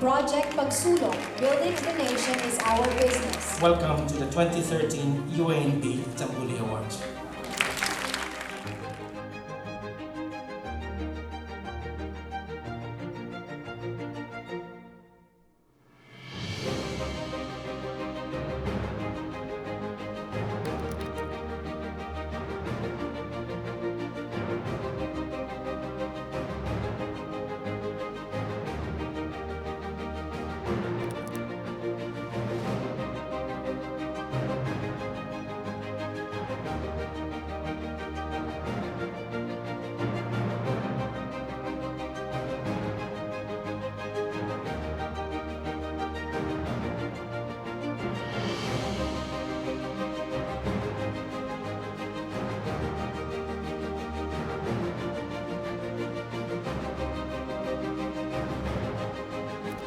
Project Pagsulong, Building the Nation is our business. Welcome to the 2013 UA&P Tambuli Awards.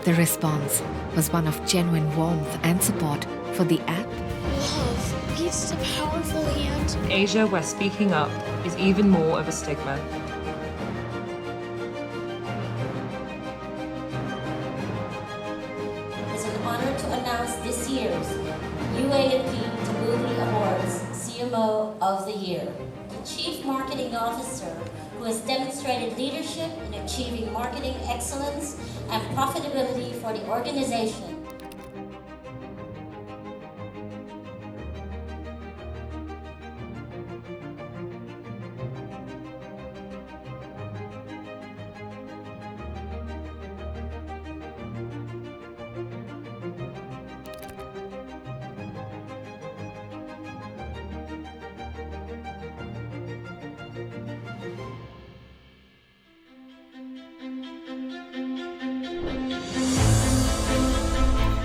The response was one of genuine warmth and support for the app. Love gives a powerful hand. Asia, where speaking up is even more of a stigma. It's an honor to announce this year's UA&P Tambuli Awards CMO of the Year, the Chief Marketing Officer who has demonstrated leadership in achieving marketing excellence and profitability for the organization.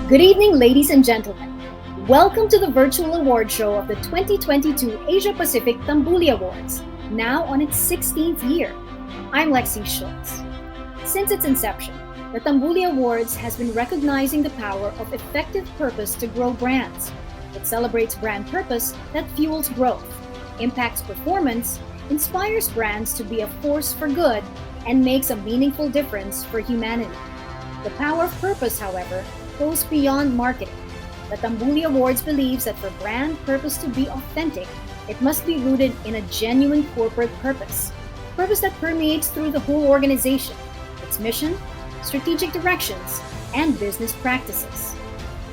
Good evening, ladies and gentlemen. Welcome to the virtual award show of the 2022 Asia Pacific Tambuli Awards, now on its 16th year. I'm Lexi Schultz. Since its inception, the Tambuli Awards has been recognizing the power of effective purpose to grow brands. It celebrates brand purpose that fuels growth, impacts performance, inspires brands to be a force for good, and makes a meaningful difference for humanity. The power of purpose, however, goes beyond marketing. The Tambuli Awards believes that for brand purpose to be authentic, it must be rooted in a genuine corporate purpose that permeates through the whole organization, its mission, strategic directions, and business practices.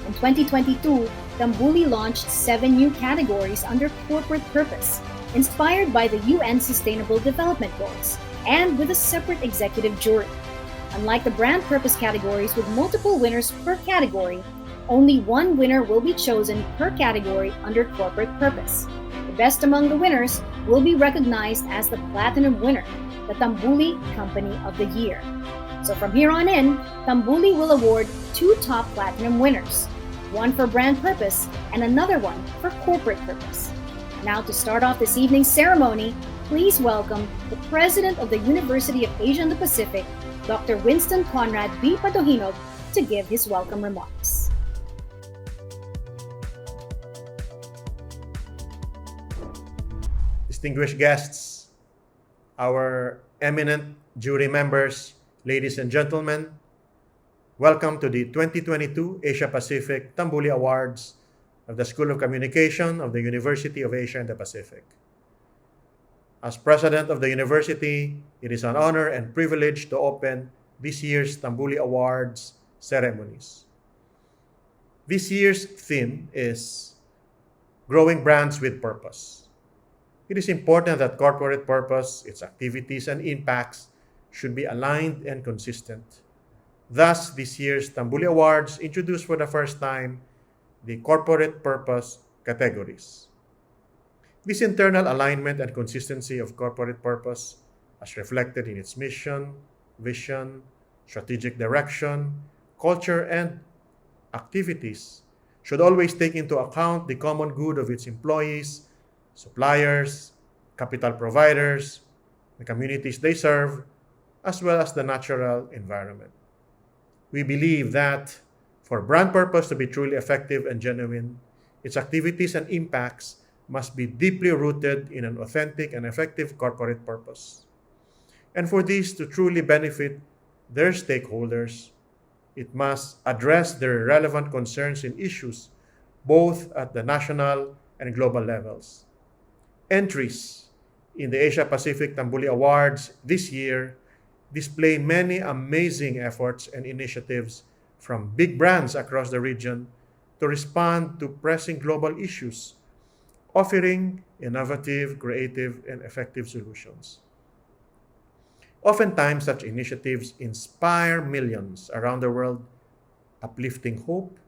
In 2022, Tambuli launched 7 new categories under corporate purpose, inspired by the UN Sustainable Development Goals, and with a separate executive jury. Unlike the brand purpose categories with multiple winners per category, only one winner will be chosen per category under corporate purpose. The best among the winners will be recognized as the Platinum winner, the Tambuli Company of the Year. So from here on in, Tambuli will award 2 top Platinum winners, one for brand purpose and another one for corporate purpose. Now to start off this evening's ceremony, please welcome the President of the University of Asia and the Pacific, Dr. Winston Conrad B. Patuhinog, to give his welcome remarks. Distinguished guests, our eminent jury members, ladies and gentlemen, welcome to the 2022 Asia Pacific Tambuli Awards of the School of Communication of the University of Asia and the Pacific. As President of the University, it is an honor and privilege to open this year's Tambuli Awards ceremonies. This year's theme is Growing Brands with Purpose. It is important that corporate purpose, its activities and impacts should be aligned and consistent. Thus, this year's Tambuli Awards introduced for the first time the corporate purpose categories. This internal alignment and consistency of corporate purpose, as reflected in its mission, vision, strategic direction, culture, and activities, should always take into account the common good of its employees, suppliers, capital providers, the communities they serve, as well as the natural environment. We believe that for brand purpose to be truly effective and genuine, its activities and impacts must be deeply rooted in an authentic and effective corporate purpose. And for these to truly benefit their stakeholders, It must address their relevant concerns and issues, both at the national and global levels. Entries in the Asia Pacific Tambuli Awards this year display many amazing efforts and initiatives from big brands across the region to respond to pressing global issues, offering innovative, creative, and effective solutions. Oftentimes, such initiatives inspire millions around the world, uplifting hope,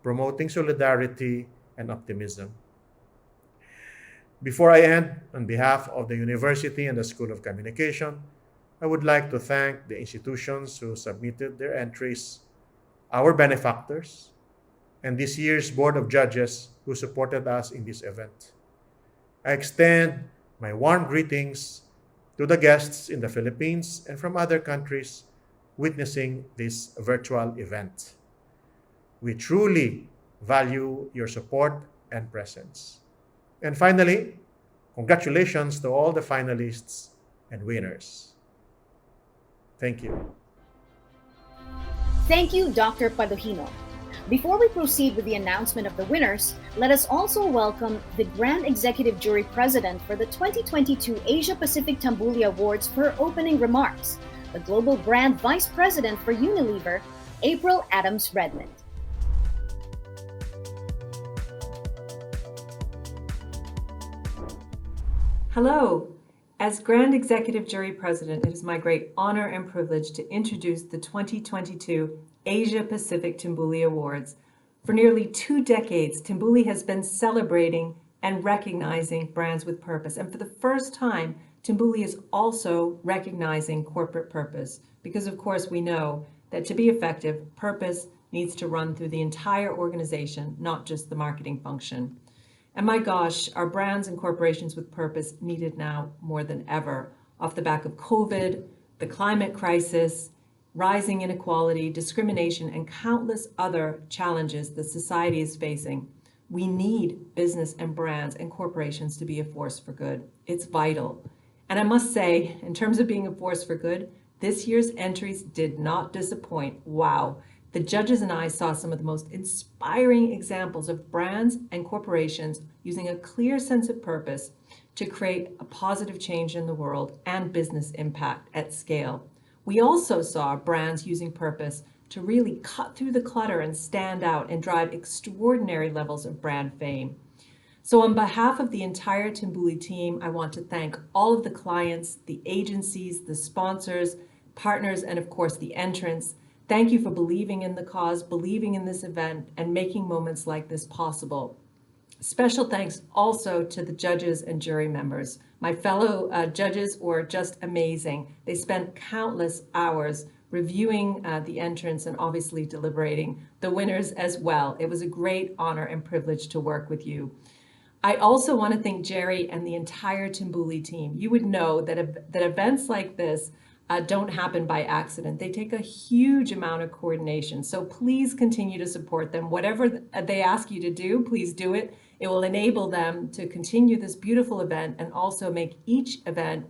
promoting solidarity, and optimism. Before I end, on behalf of the University and the School of Communication, I would like to thank the institutions who submitted their entries, our benefactors, and this year's Board of Judges who supported us in this event. I extend my warm greetings to the guests in the Philippines and from other countries witnessing this virtual event. We truly value your support and presence. And finally, congratulations to all the finalists and winners. Thank you. Thank you, Dr. Paduhino. Before we proceed with the announcement of the winners, let us also welcome the Grand Executive Jury President for the 2022 Asia Pacific Tambuli Awards for her opening remarks, the Global Brand Vice President for Unilever, April Adams Redmond. Hello. As Grand Executive Jury President, it is my great honor and privilege to introduce the 2022 Asia Pacific Tambuli Awards. For nearly 2 decades, Tambuli has been celebrating and recognizing brands with purpose. And for the first time, Tambuli is also recognizing corporate purpose. Because of course we know that to be effective, purpose needs to run through the entire organization, not just the marketing function. And my gosh, our brands and corporations with purpose need it now more than ever. Off the back of COVID, the climate crisis, rising inequality, discrimination, and countless other challenges that society is facing, we need business and brands and corporations to be a force for good. It's vital. And I must say, in terms of being a force for good, this year's entries did not disappoint. Wow. The judges and I saw some of the most inspiring examples of brands and corporations using a clear sense of purpose to create a positive change in the world and business impact at scale. We also saw brands using purpose to really cut through the clutter and stand out and drive extraordinary levels of brand fame. So on behalf of the entire Tambuli team, I want to thank all of the clients, the agencies, the sponsors, partners, and of course the entrants. Thank you for believing in the cause, believing in this event, and making moments like this possible. Special thanks also to the judges and jury members. My fellow judges were just amazing. They spent countless hours reviewing the entrants and obviously deliberating the winners as well. It was a great honor and privilege to work with you. I also want to thank Jerry and the entire Tambuli team. You would know that events like this don't happen by accident. They take a huge amount of coordination. So please continue to support them. Whatever they ask you to do, please do it. It will enable them to continue this beautiful event and also make each event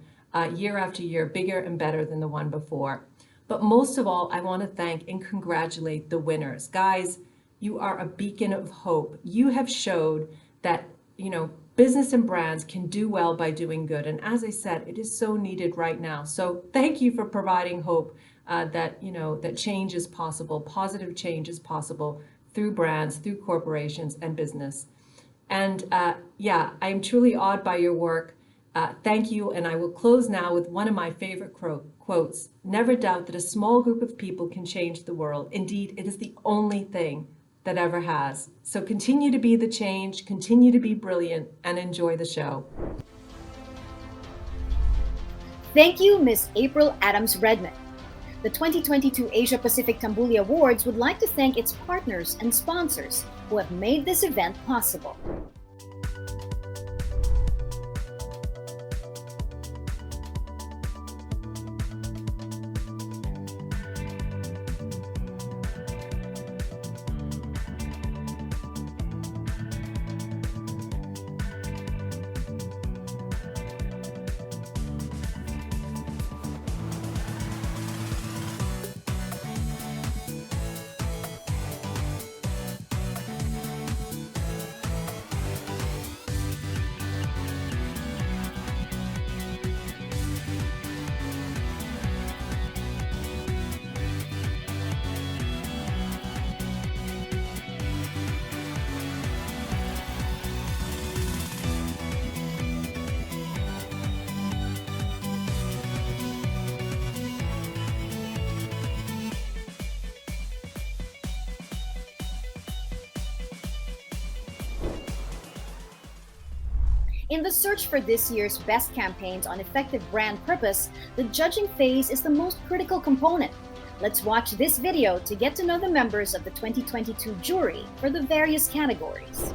year after year bigger and better than the one before. But most of all, I want to thank and congratulate the winners. Guys, you are a beacon of hope. You have showed that, business and brands can do well by doing good. And as I said, it is so needed right now. So thank you for providing hope that change is possible, positive change is possible through brands, through corporations and business. And I'm truly awed by your work. Thank you. And I will close now with one of my favorite quotes. Never doubt that a small group of people can change the world. Indeed, it is the only thing that ever has. So continue to be the change, continue to be brilliant, and enjoy the show. Thank you, Ms. April Adams Redmond. The 2022 Asia Pacific Tambuli Awards would like to thank its partners and sponsors who have made this event possible. In the search for this year's best campaigns on effective brand purpose, the judging phase is the most critical component. Let's watch this video to get to know the members of the 2022 jury for the various categories.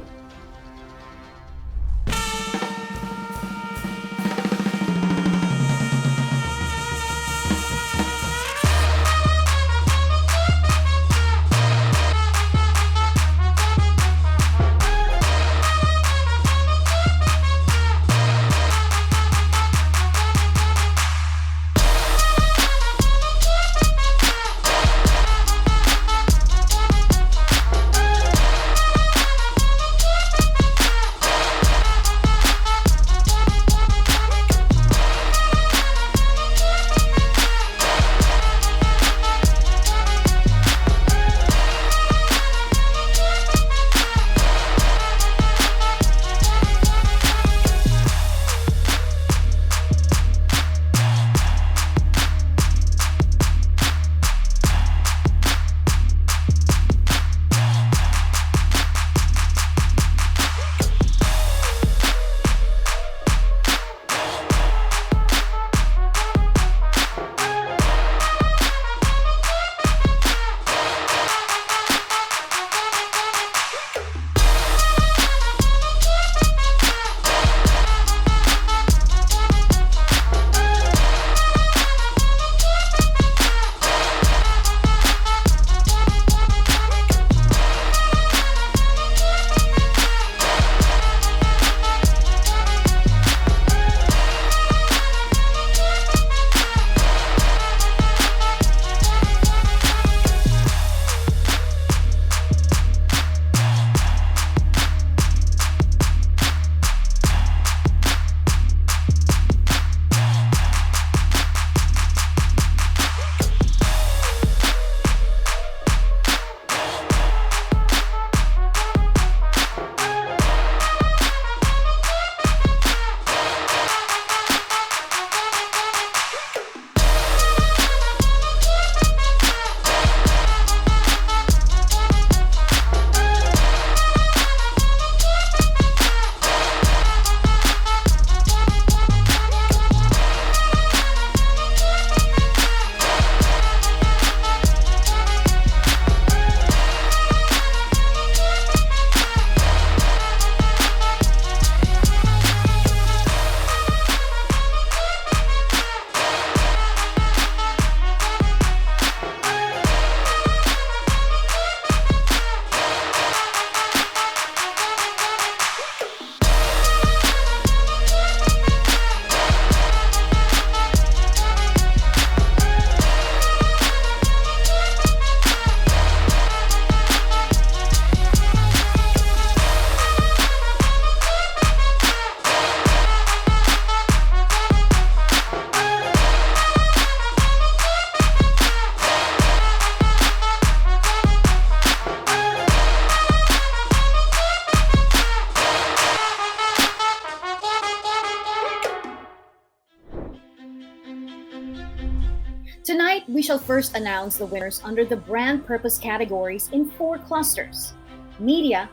Tonight, we shall first announce the winners under the brand purpose categories in 4 clusters: media,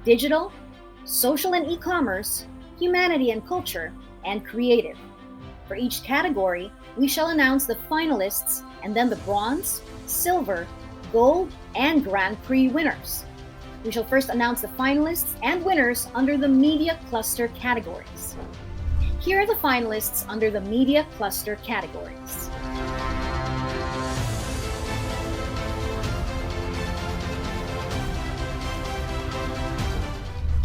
digital, social and e-commerce, humanity and culture, and creative. For each category, we shall announce the finalists and then the bronze, silver, gold, and Grand Prix winners. We shall first announce the finalists and winners under the media cluster categories. Here are the finalists under the media cluster categories.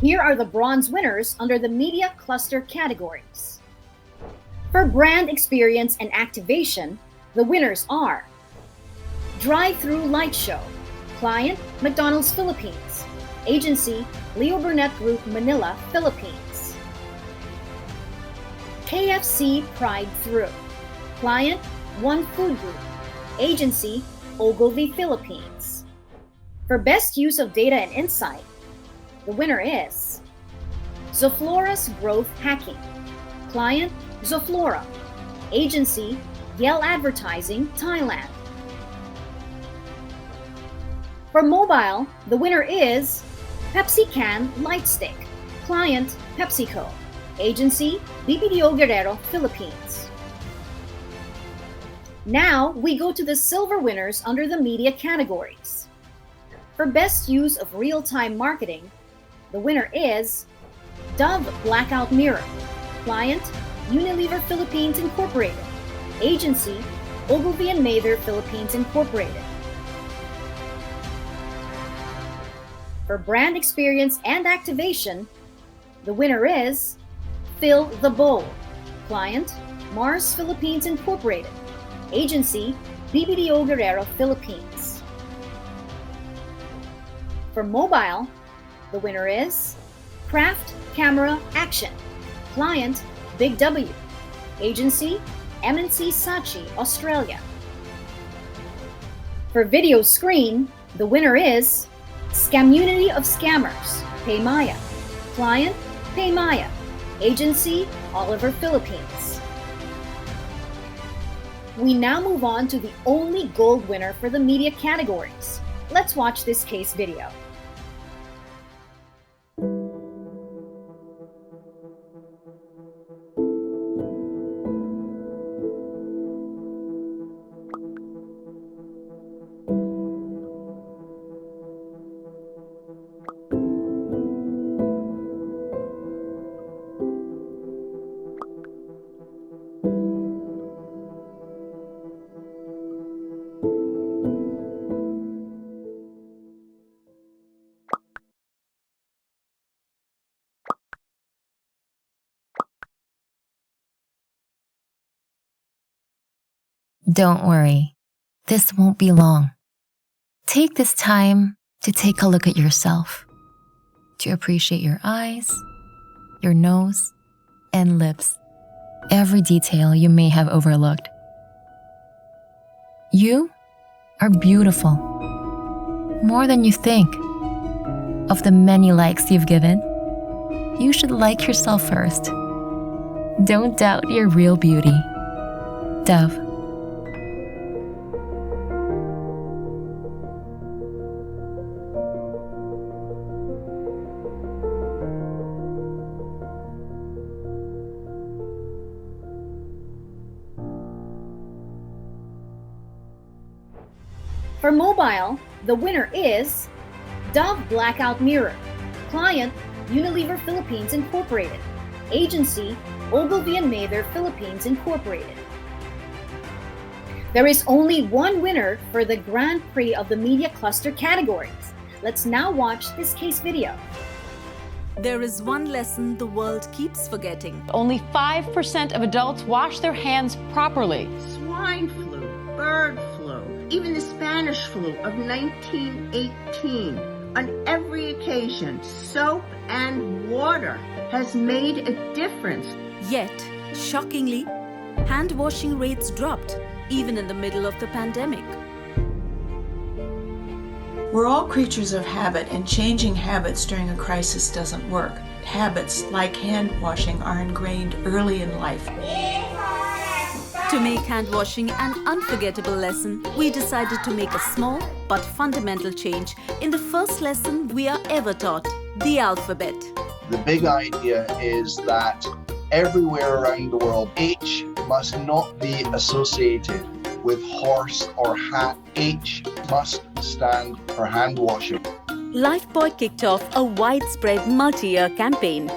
Here are the bronze winners under the media cluster categories. For brand experience and activation, the winners are Drive-Through Light Show, Client, McDonald's Philippines, Agency, Leo Burnett Group, Manila, Philippines. KFC Pride Through, Client, One Food Group, Agency, Ogilvy, Philippines. For best use of data and insight, the winner is Zoflora's Growth Hacking, Client, Zoflora, Agency, Yell Advertising, Thailand. For mobile, the winner is Pepsi Can Lightstick, Client, PepsiCo, Agency, BPDO Guerrero, Philippines. Now, we go to the silver winners under the media categories. For best use of real-time marketing, the winner is Dove Blackout Mirror. Client, Unilever Philippines Incorporated. Agency, Ogilvy and Mather Philippines Incorporated. For brand experience and activation, the winner is Fill the Bowl. Client, Mars Philippines Incorporated. Agency, BPDO Guerrero Philippines. For mobile, the winner is Craft Camera Action. Client, Big W. Agency, MNC Saatchi, Australia. For video screen, the winner is Scamunity of Scammers, Paymaya. Client, Paymaya. Agency, Oliver, Philippines. We now move on to the only gold winner for the media categories. Let's watch this case video. Don't worry, this won't be long. Take this time to take a look at yourself, to appreciate your eyes, your nose, and lips, every detail you may have overlooked. You are beautiful, more than you think. Of the many likes you've given, you should like yourself first. Don't doubt your real beauty. Dove. For mobile, the winner is Dove Blackout Mirror. Client, Unilever Philippines Incorporated. Agency, Ogilvy and Mather Philippines Incorporated. There is only one winner for the Grand Prix of the Media Cluster categories. Let's now watch this case video. There is one lesson the world keeps forgetting. Only 5% of adults wash their hands properly. Swine flu, bird flu, even the Spanish flu of 1918. On every occasion, soap and water has made a difference. Yet, shockingly, hand washing rates dropped, even in the middle of the pandemic. We're all creatures of habit, and changing habits during a crisis doesn't work. Habits like hand washing are ingrained early in life. To make hand washing an unforgettable lesson, we decided to make a small but fundamental change in the first lesson we are ever taught, the alphabet. The big idea is that everywhere around the world, H must not be associated with horse or hat. H must stand for hand washing. Lifebuoy kicked off a widespread multi-year campaign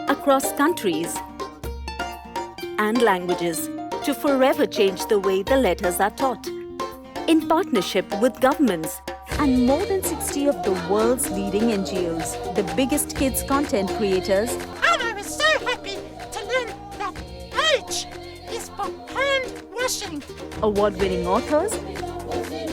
across countries and languages to forever change the way the letters are taught. In partnership with governments and more than 60 of the world's leading NGOs, the biggest kids content creators, and I was so happy to learn that H is for hand washing. Award-winning authors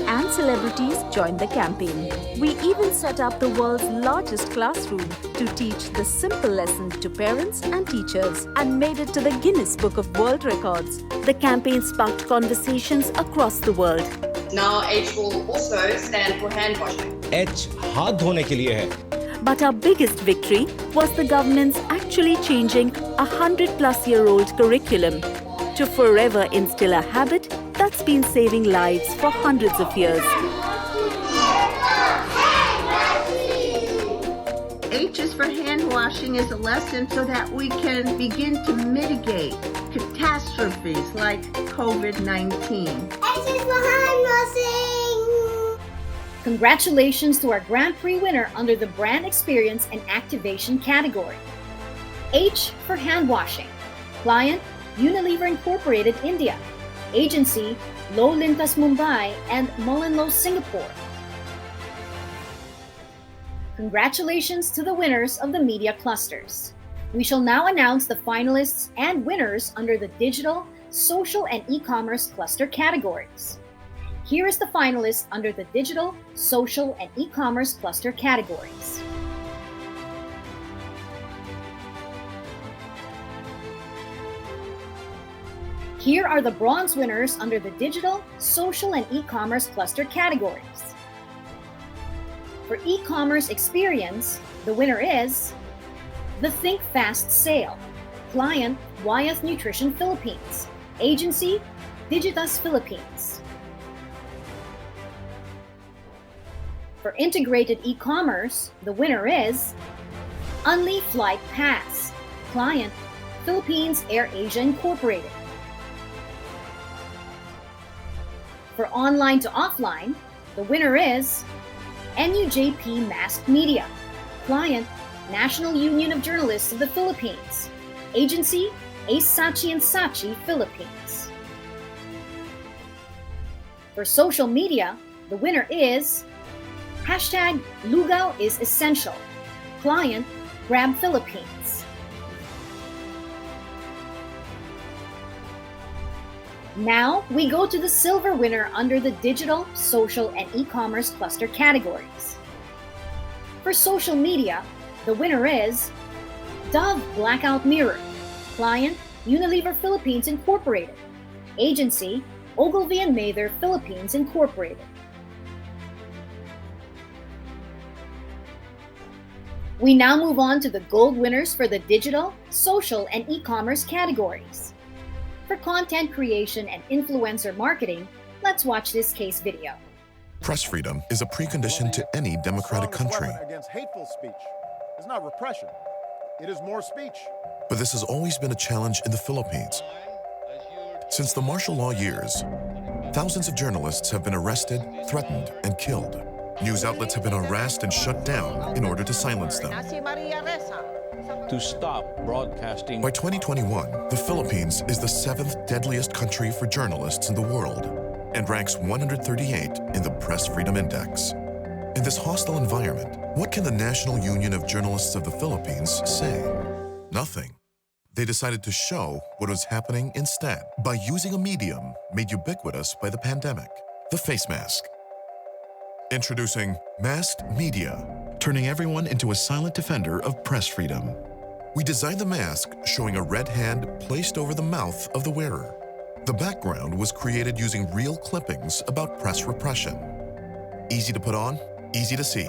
and celebrities joined the campaign. We even set up the world's largest classroom to teach the simple lesson to parents and teachers and made it to the Guinness Book of World Records. The campaign sparked conversations across the world. Now H will also stand for hand washing. H हाथ धोने के लिए है. But our biggest victory was the government's actually changing a 100-plus-year-old curriculum to forever instill a habit that's been saving lives for hundreds of years. H is for hand washing is a lesson so that we can begin to mitigate catastrophes like COVID-19. H is for hand washing. Congratulations to our Grand Prix winner under the Brand Experience and Activation category. H for hand washing. Client, Unilever Incorporated, India. Agency, Low Lintas Mumbai and Mullenlow Singapore. Congratulations to the winners of the media clusters. We shall now announce the finalists and winners under the digital, social, and e-commerce cluster categories. Here is the finalists under the digital, social, and e-commerce cluster categories. Here are the bronze winners under the digital, social, and e-commerce cluster categories. For e-commerce experience, the winner is the Think Fast Sale. Client, Wyeth Nutrition Philippines. Agency, Digitas Philippines. For integrated e-commerce, the winner is Unli Flight Pass. Client, Philippines Air Asia Incorporated. For online to offline, the winner is NUJP Masked Media. Client, National Union of Journalists of the Philippines. Agency, Ace Sachi and Sachi, Philippines. For social media, the winner is hashtag Lugaw is Essential. Client, Grab Philippines. Now, we go to the silver winner under the digital, social, and e-commerce cluster categories. For social media, the winner is Dove Blackout Mirror. Client, Unilever Philippines Incorporated. Agency, Ogilvy & Mather Philippines Incorporated. We now move on to the gold winners for the digital, social, and e-commerce categories. For content creation and influencer marketing, let's watch this case video. Press freedom is a precondition to any democratic country. Against hateful speech is not repression. It is more speech. But this has always been a challenge in the Philippines. Since the martial law years, thousands of journalists have been arrested, threatened, and killed. News outlets have been harassed and shut down in order to silence them. To stop broadcasting. By 2021, the Philippines is the 7th deadliest country for journalists in the world and ranks 138 in the Press Freedom Index. In this hostile environment, what can the National Union of Journalists of the Philippines say? Nothing. They decided to show what was happening instead by using a medium made ubiquitous by the pandemic, the face mask. Introducing Masked Media, turning everyone into a silent defender of press freedom. We designed the mask showing a red hand placed over the mouth of the wearer. The background was created using real clippings about press repression. Easy to put on, easy to see,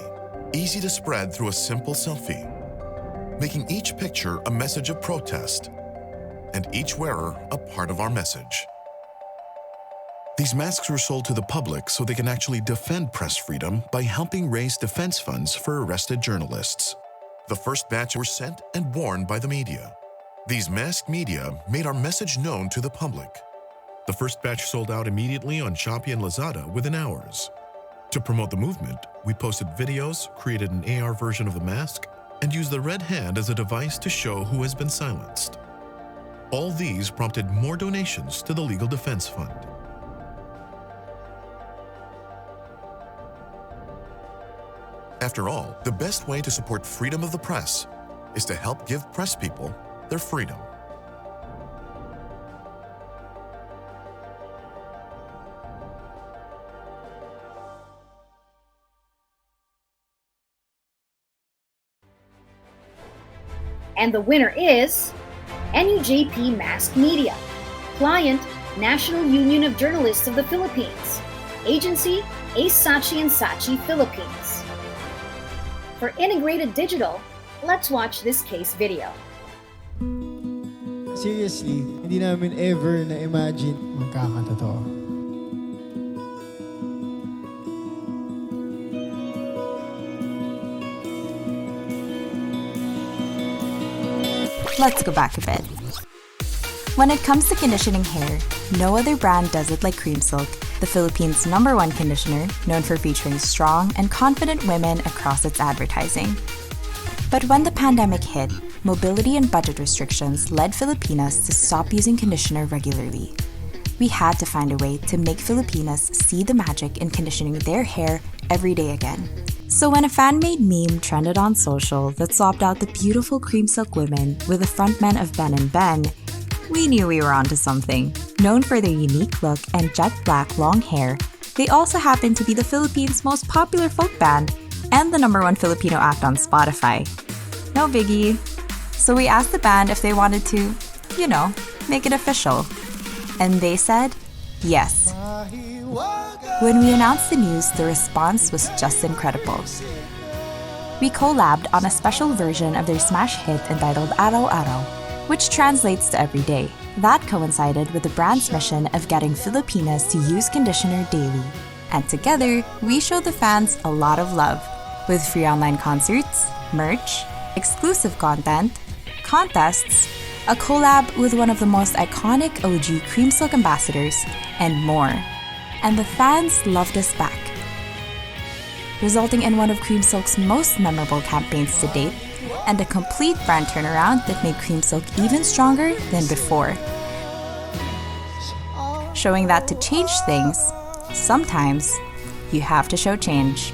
easy to spread through a simple selfie, making each picture a message of protest and each wearer a part of our message. These masks were sold to the public so they can actually defend press freedom by helping raise defense funds for arrested journalists. The first batch were sent and worn by the media. These masked media made our message known to the public. The first batch sold out immediately on Shopee and Lazada within hours. To promote the movement, we posted videos, created an AR version of the mask, and used the red hand as a device to show who has been silenced. All these prompted more donations to the Legal Defense Fund. After all, the best way to support freedom of the press is to help give press people their freedom. And the winner is NUJP Masked Media. Client, National Union of Journalists of the Philippines. Agency, Ace Sachi and Sachi, Philippines. For integrated digital, let's watch this case video. Seriously, hindi namin ever na-imagine magkakatotoo. let's go back a bit. When it comes to conditioning hair, no other brand does it like Cream Silk, the Philippines' #1 conditioner, known for featuring strong and confident women across its advertising. But when the pandemic hit, mobility and budget restrictions led Filipinas to stop using conditioner regularly. We had to find a way to make Filipinas see the magic in conditioning their hair every day again. So when a fan-made meme trended on social that swapped out the beautiful Cream Silk women with the frontmen of Ben and Ben, we knew we were onto something. Known for their unique look and jet black long hair, they also happen to be the Philippines' most popular folk band and the #1 Filipino act on Spotify. No biggie. So we asked the band if they wanted to, make it official. And they said yes. When we announced the news, the response was just incredible. We collabed on a special version of their smash hit entitled Araw Araw, which translates to every day. That coincided with the brand's mission of getting Filipinas to use conditioner daily. And together, we showed the fans a lot of love, with free online concerts, merch, exclusive content, contests, a collab with one of the most iconic OG Cream Silk ambassadors, and more. And the fans loved us back, resulting in one of Cream Silk's most memorable campaigns to date, and a complete brand turnaround that made Cream Silk even stronger than before. Showing that to change things, sometimes you have to show change.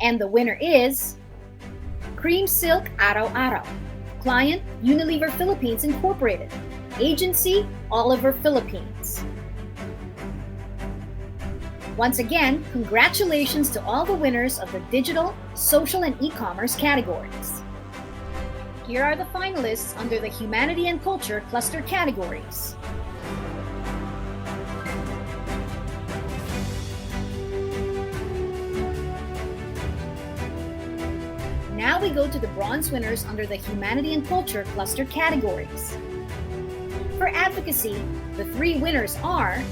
And the winner is Cream Silk Araw Araw. Client, Unilever Philippines Incorporated. Agency, Oliver Philippines. Once again, congratulations to all the winners of the digital, social, and e-commerce categories. Here are the finalists under the Humanity and Culture cluster categories. Now we go to the bronze winners under the Humanity and Culture cluster categories. For advocacy, the 3 winners are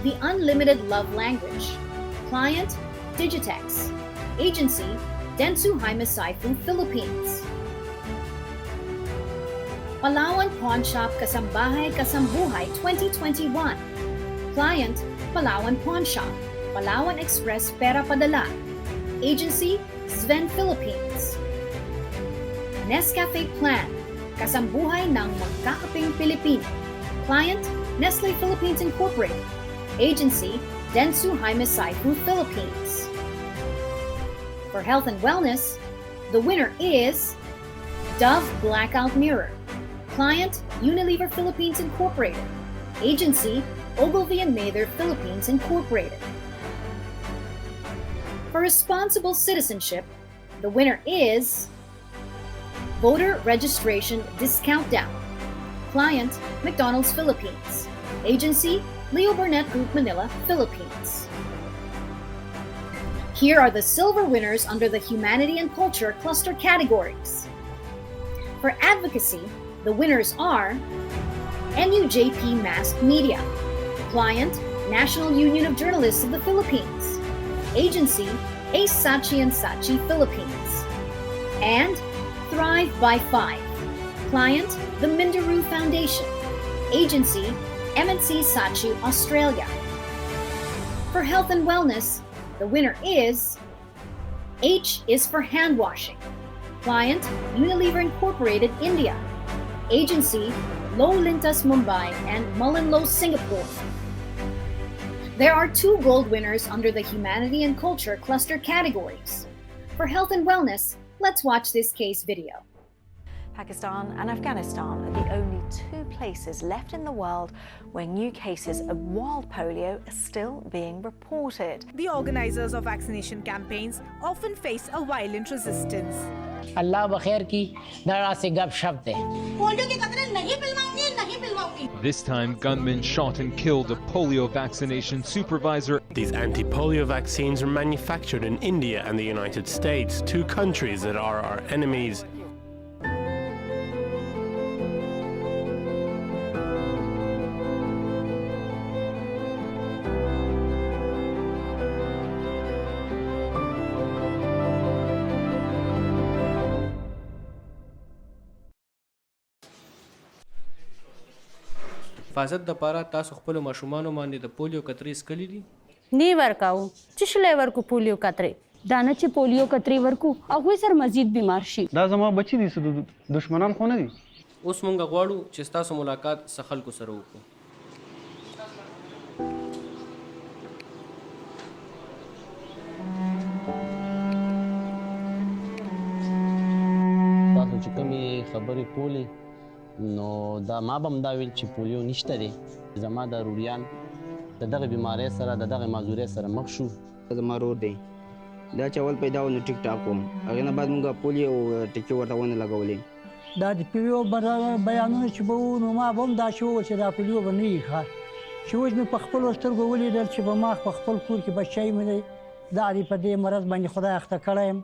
the Unlimited Love Language, Client, Digitex, Agency, Dentsu Jaime Saifu, Philippines. Palawan Pawn Shop Kasambahay Kasambuhay 2021, Client, Palawan Pawn Shop, Palawan Express Pera Padala, Agency, Sven Philippines. Nescafe Plan, Kasambuhay ng Magkakaping Pilipino, Client, Nestle Philippines Incorporated, Agency, Dentsu Jaime Saifu, Philippines. For health and wellness, the winner is Dove Blackout Mirror, Client, Unilever Philippines Incorporated, Agency, Ogilvy and Mather Philippines Incorporated. For responsible citizenship, the winner is Voter Registration Discount Down, Client, McDonald's Philippines, Agency, Leo Burnett Group Manila, Philippines. Here are the silver winners under the Humanity and Culture cluster categories. For advocacy, the winners are NUJP Mass Media, Client, National Union of Journalists of the Philippines, Agency, Ace Sachi and Sachi, Philippines, and Thrive by 5, Client, the Mindaroo Foundation, Agency, MNC Sachi, Australia. For health and wellness, the winner is H is for hand washing, Client, Unilever Incorporated, India, Agency, Low Lintas Mumbai and Mullenlow, Singapore. There are 2 gold winners under the Humanity and Culture cluster categories. For health and wellness, let's watch this case video. Pakistan and Afghanistan are the only 2 places left in the world where new cases of wild polio are still being reported. The organizers of vaccination campaigns often face a violent resistance. अल्लाह बखैर की नारा से गपशप दे। This time, gunmen shot and killed a polio vaccination supervisor. These anti-polio vaccines are manufactured in India and the United States, 2 countries that are our enemies. حفاظت دپاره تاسو خپلو ماشومانو باندې د پولیو کترې څکلي دي؟ نه ورکاو چې شلی ورکو پولیو کترې دا نه چې پولیو کترې ورکو هغوی سره مزید بیمار شي. دا زما بچي دي څه دشمنان خو نه دي. اوس مونږ غواړو چې ستاسو ملاقات څه خلکو سره وکړو. تاسو چې کومې خبرې کولې نو دا ما به هم دا ویل چې پولیو نشته دی. زما د روریان د دغه بیمارۍ سره د دغه معذورۍ سره مخ شو. زما رور دی دا چې اول پیدا و نو ټیک ټاک وم هغې نه بعد مونږ پولیو ټیکې ورته ونه لګولې. دا د پولیو بیانونه چې به وو نو ما به هم دا چې وویل چې دا پولیو به نه وي ښه چې اوس مې په خپلو سترګو ولیدل چې به ما په خپل کور کې بچی مې دی دا دې په دې مرض باندې خدای اخته کړی یم.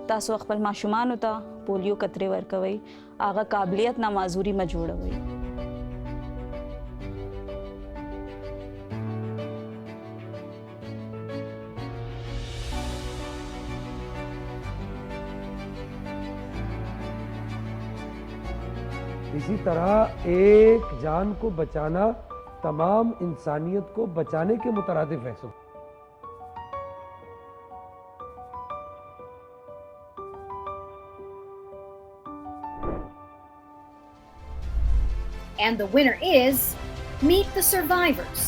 تاسو خپل ماشومانو ته پولیو کترې ورکوئ هغه قابلیت نه معذوري مه جوړوئ. इसी तरह एक जान को बचाना तमाम इंसानियत को बचाने के मुतरादिफ है. And the winner is Meet the Survivors,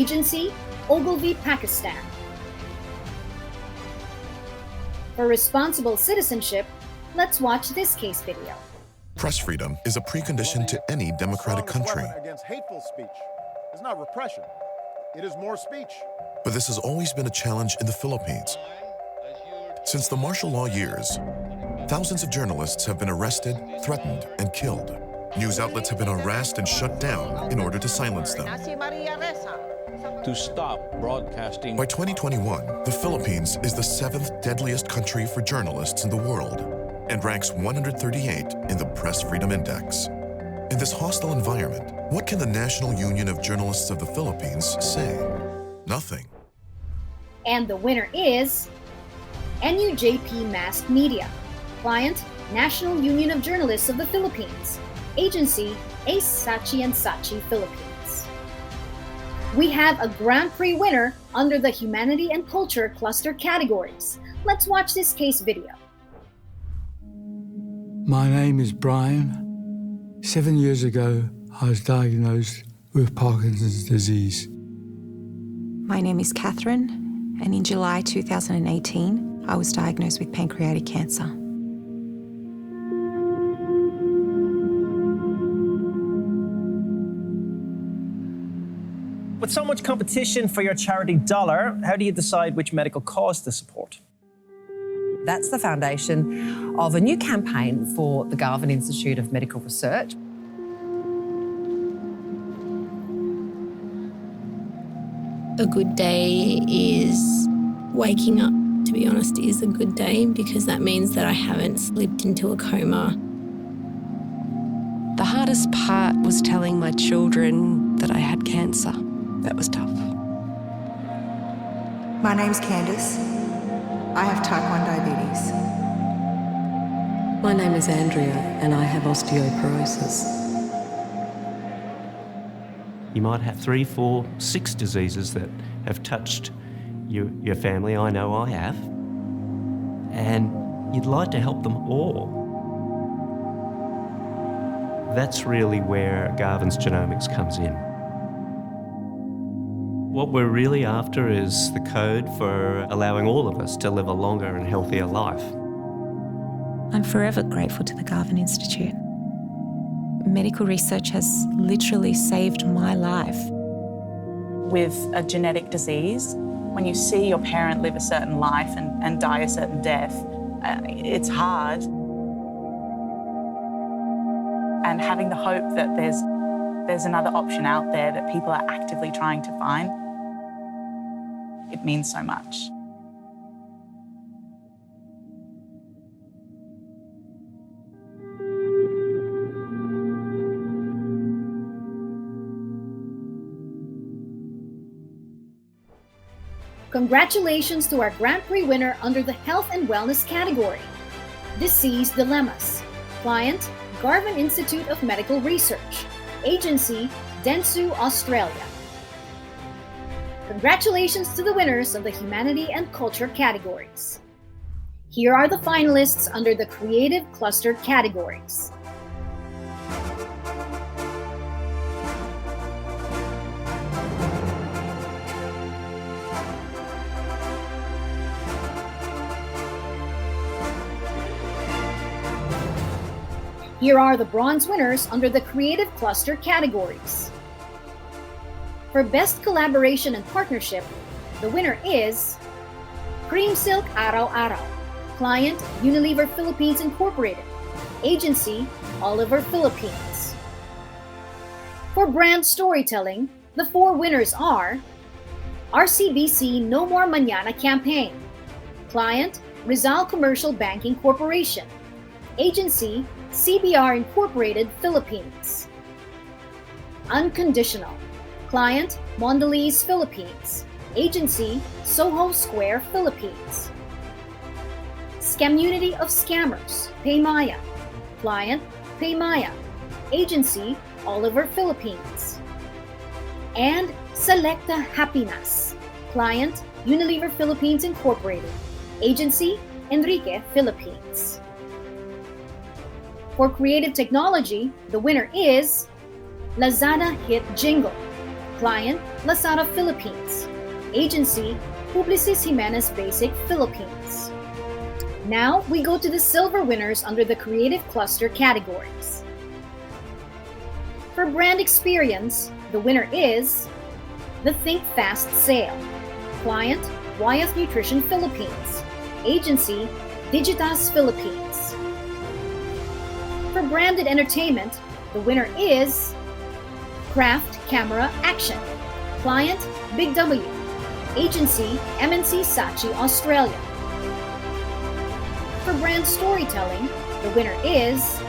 Agency Ogilvy, Pakistan. For responsible citizenship, let's watch this case video. Press freedom is a precondition to any democratic country. Against hateful speech is not repression. It is more speech. But this has always been a challenge in the Philippines. Since the martial law years, thousands of journalists have been arrested, threatened, and killed. News outlets have been harassed and shut down in order to silence them. To stop broadcasting. By 2021, the Philippines is the 7th deadliest country for journalists in the world and ranks 138 in the Press Freedom Index. In this hostile environment, what can the National Union of Journalists of the Philippines say? Nothing. And the winner is NUJP Mass Media. Client, National Union of Journalists of the Philippines. Agency, Ace Sachi and Sachi, Philippines. We have a Grand Prix winner under the Humanity and Culture cluster categories. Let's watch this case video. My name is Brian. 7 years ago, I was diagnosed with Parkinson's disease. My name is Catherine, and in July 2018, I was diagnosed with pancreatic cancer. With so much competition for your charity dollar, how do you decide which medical cause to support? That's the foundation of a new campaign for the Garvan Institute of Medical Research. A good day is waking up, to be honest, is a good day because that means that I haven't slipped into a coma. The hardest part was telling my children that I had cancer. That was tough. My name's Candice. I have type 1 diabetes. My name is Andrea and I have osteoporosis. You might have 3, 4, 6 diseases that have touched your family. I know I have. And you'd like to help them all. That's really where Garvan's Genomics comes in. What we're really after is the code for allowing all of us to live a longer and healthier life. I'm forever grateful to the Garvan Institute. Medical research has literally saved my life. With a genetic disease, when you see your parent live a certain life and die a certain death, it's hard. And having the hope that there's another option out there that people are actively trying to find, it means so much. Congratulations to our Grand Prix winner under the Health and Wellness category. This sees Dilemmas. Client, Garvan Institute of Medical Research, agency Dentsu, Australia. Congratulations to the winners of the Humanity and Culture categories. Here are the finalists under the Creative Cluster categories. Here are the bronze winners under the Creative Cluster categories. For Best Collaboration and Partnership, the winner is Cream Silk Araw Araw, client Unilever Philippines Incorporated, agency Oliver Philippines. For brand storytelling, the 4 winners are RCBC No More Mañana campaign, client Rizal Commercial Banking Corporation, agency CBR Incorporated Philippines. Unconditional, client Mondelez Philippines, agency Soho Square Philippines. Scammunity of Scammers, Paymaya, client Paymaya, agency Oliver Philippines. And Selecta Happiness, client Unilever Philippines Incorporated, agency Enrique Philippines. For creative technology, the winner is Lazada Hit Jingle, client Lazada Philippines, agency Publicis Jimenez Basic Philippines. Now we go to the silver winners under the Creative Cluster categories. For brand experience, the winner is the Think Fast Sale, client YF Nutrition Philippines, agency Digitas Philippines. For branded entertainment, the winner is Craft Camera Action, client Big W, agency MNC Saatchi Australia. For brand storytelling, the winner is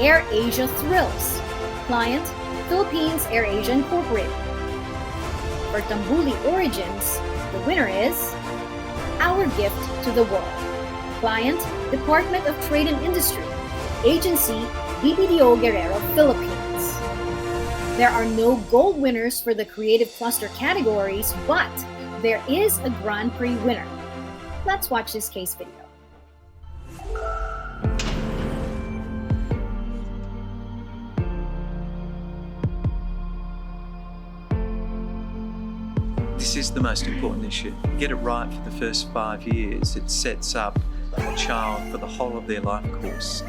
Air Asia Thrills, client Philippines Air Asia Incorporated. For Tambuli Origins, the winner is Our Gift to the World, client Department of Trade and Industry, agency BBDO Guerrero Philippines. There are no gold winners for the Creative Cluster categories, but there is a Grand Prix winner. Let's watch this case video. This is the most important issue. Get it right for the first 5 years. It sets up a child for the whole of their life course.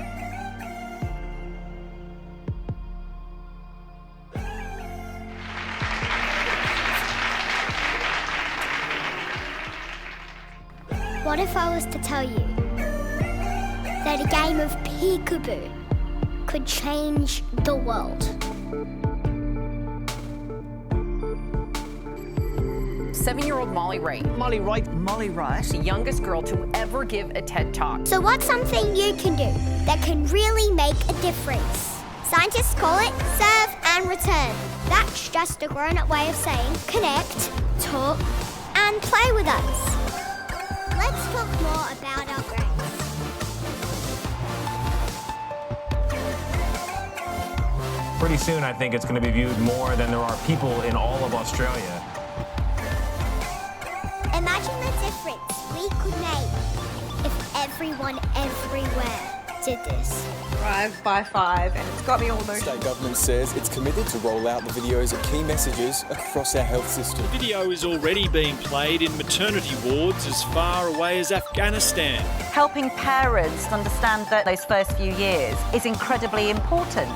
What if I was to tell you that a game of peekaboo could change the world? 7-year-old Molly Wright. Molly Wright. Molly Wright, the youngest girl to ever give a TED Talk. So what's something you can do that can really make a difference? Scientists call it serve and return. That's just a grown-up way of saying connect, talk, and play with us. Let's talk more about our brains. Pretty soon, I think it's going to be viewed more than there are people in all of Australia. Imagine the difference we could make if everyone everywhere did this. Thrive by 5, and it's got me almost. State government says it's committed to roll out the videos of key messages across our health system. The video is already being played in maternity wards as far away as Afghanistan. Helping parents understand that those first few years is incredibly important.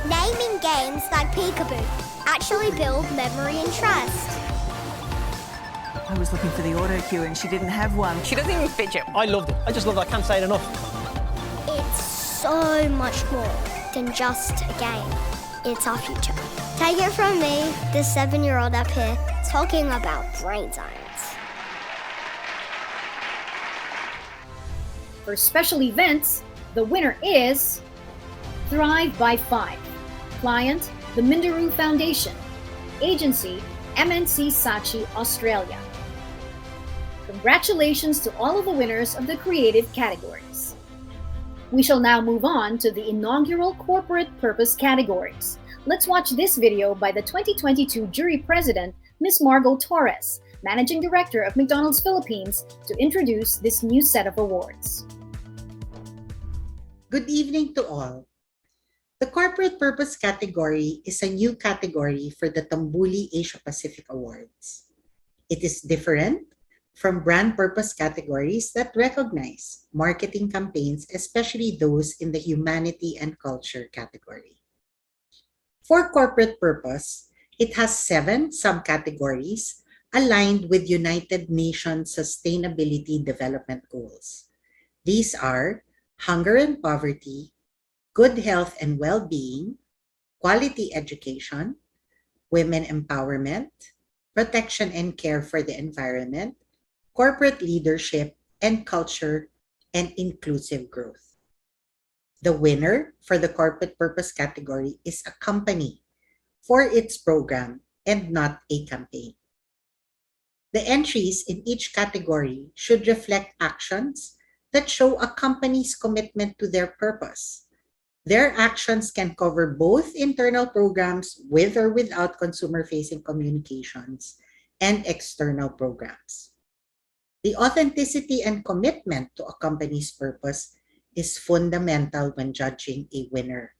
Naming games like peekaboo actually build memory and trust. I was looking for the auto cue and she didn't have one. She doesn't even fidget. I loved it. I just loved it. I can't say it enough. It's so much more than just a game. It's our future. Take it from me, the 7-year-old up here, talking about brain science. For special events, the winner is Thrive by 5, client the Minderoo Foundation, agency MNC Saatchi Australia. Congratulations to all of the winners of the creative categories. We shall now move on to the inaugural corporate purpose categories. Let's watch this video by the 2022 jury president, Ms. Margot Torres, Managing Director of McDonald's Philippines, to introduce this new set of awards. Good evening to all. The Corporate Purpose category is a new category for the Tambuli Asia Pacific Awards. It is different from brand purpose categories that recognize marketing campaigns, especially those in the humanity and culture category. For corporate purpose, it has 7 subcategories aligned with United Nations Sustainability Development Goals. These are hunger and poverty, good health and well-being, quality education, women empowerment, protection and care for the environment, corporate leadership and culture, and inclusive growth. The winner for the corporate purpose category is a company for its program and not a campaign. The entries in each category should reflect actions that show a company's commitment to their purpose. Their actions can cover both internal programs with or without consumer-facing communications and external programs. The authenticity and commitment to a company's purpose is fundamental when judging a winner.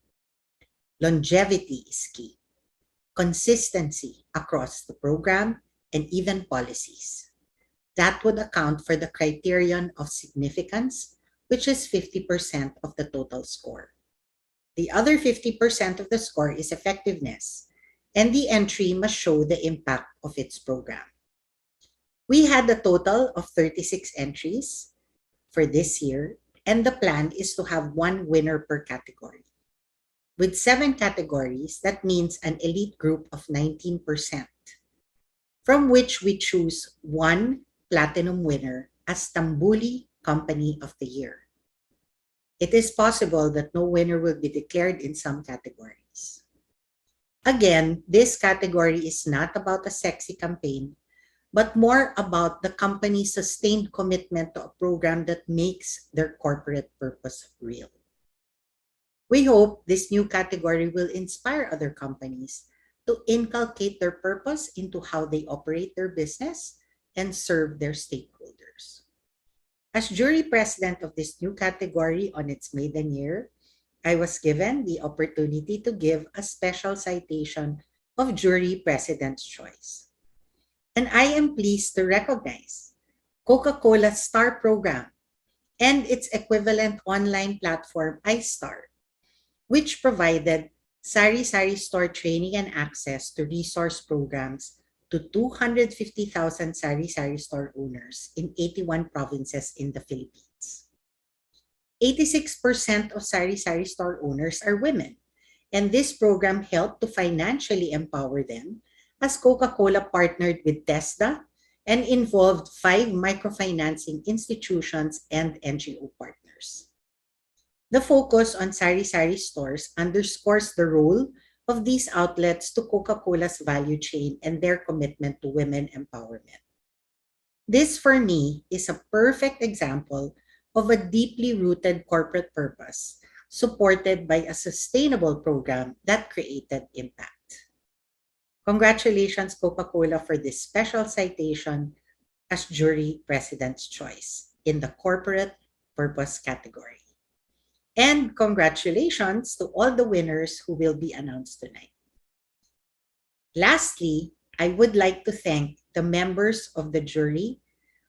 Longevity is key. Consistency across the program and even policies. That would account for the criterion of significance, which is 50% of the total score. The other 50% of the score is effectiveness, and the entry must show the impact of its program. We had a total of 36 entries for this year, and the plan is to have 1 winner per category. With 7 categories, that means an elite group of 19%, from which we choose 1 platinum winner as Tambuli Company of the Year. It is possible that no winner will be declared in some categories. Again, this category is not about a sexy campaign, but more about the company's sustained commitment to a program that makes their corporate purpose real. We hope this new category will inspire other companies to inculcate their purpose into how they operate their business and serve their stakeholders. As jury president of this new category on its maiden year, I was given the opportunity to give a special citation of Jury President's Choice. And I am pleased to recognize Coca-Cola's STAR program and its equivalent online platform, iStar, which provided sari-sari store training and access to resource programs to 250,000 sari-sari store owners in 81 provinces in the Philippines. 86% of sari-sari store owners are women, and this program helped to financially empower them as Coca-Cola partnered with TESDA and involved 5 microfinancing institutions and NGO partners. The focus on sari-sari stores underscores the role of these outlets to Coca-Cola's value chain and their commitment to women empowerment. This, for me, is a perfect example of a deeply rooted corporate purpose supported by a sustainable program that created impact. Congratulations, Coca-Cola, for this special citation as Jury President's Choice in the Corporate Purpose category. And congratulations to all the winners who will be announced tonight. Lastly, I would like to thank the members of the jury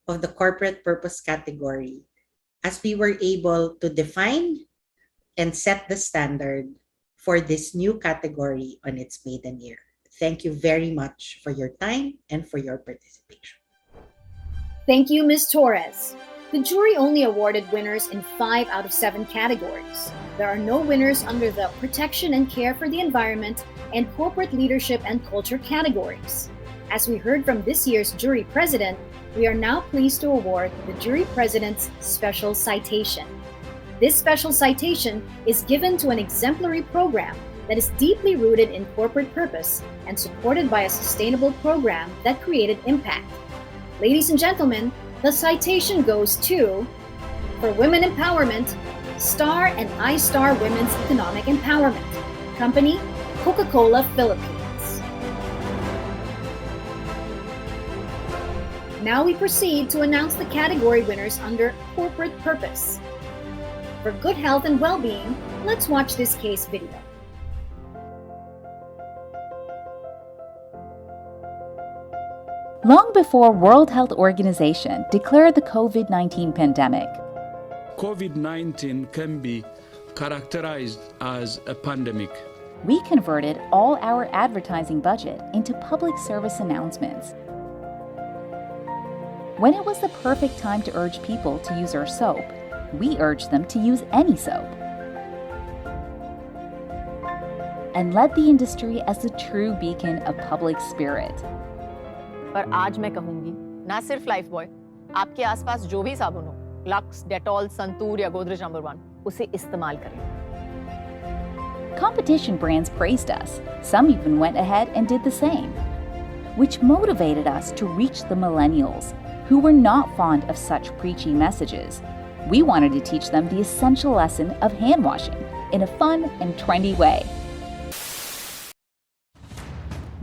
of the Corporate Purpose category, as we were able to define and set the standard for this new category on its maiden year. Thank you very much for your time and for your participation. Thank you, Ms. Torres. The jury only awarded winners in 5 out of 7 categories. There are no winners under the Protection and Care for the Environment and Corporate Leadership and Culture categories. As we heard from this year's jury president, we are now pleased to award the jury president's special citation. This special citation is given to an exemplary program that is deeply rooted in corporate purpose and supported by a sustainable program that created impact. Ladies and gentlemen, the citation goes to, for women empowerment, Star and iStar Women's Economic Empowerment. Company, Coca-Cola Philippines. Now we proceed to announce the category winners under Corporate Purpose. For good health and well-being, let's watch this case video. Long before World Health Organization declared the COVID-19 pandemic, COVID-19 can be characterized as a pandemic. we converted all our advertising budget into public service announcements. When it was the perfect time to urge people to use our soap, we urged them to use any soap, and led the industry as the true beacon of public spirit. पर आज मैं कहूंगी, ना सिर्फ life boy, आपके आसपास जो भी साबुन हो, लक्स, डेटॉल, संतूर या गोदरेज नंबर 1, उसे इस्तेमाल करें. Competition brands praised us. Some even went ahead and did the same, which motivated us to reach the millennials, who were not fond of such preachy messages. We wanted to teach them the essential lesson of hand washing in a fun and trendy way,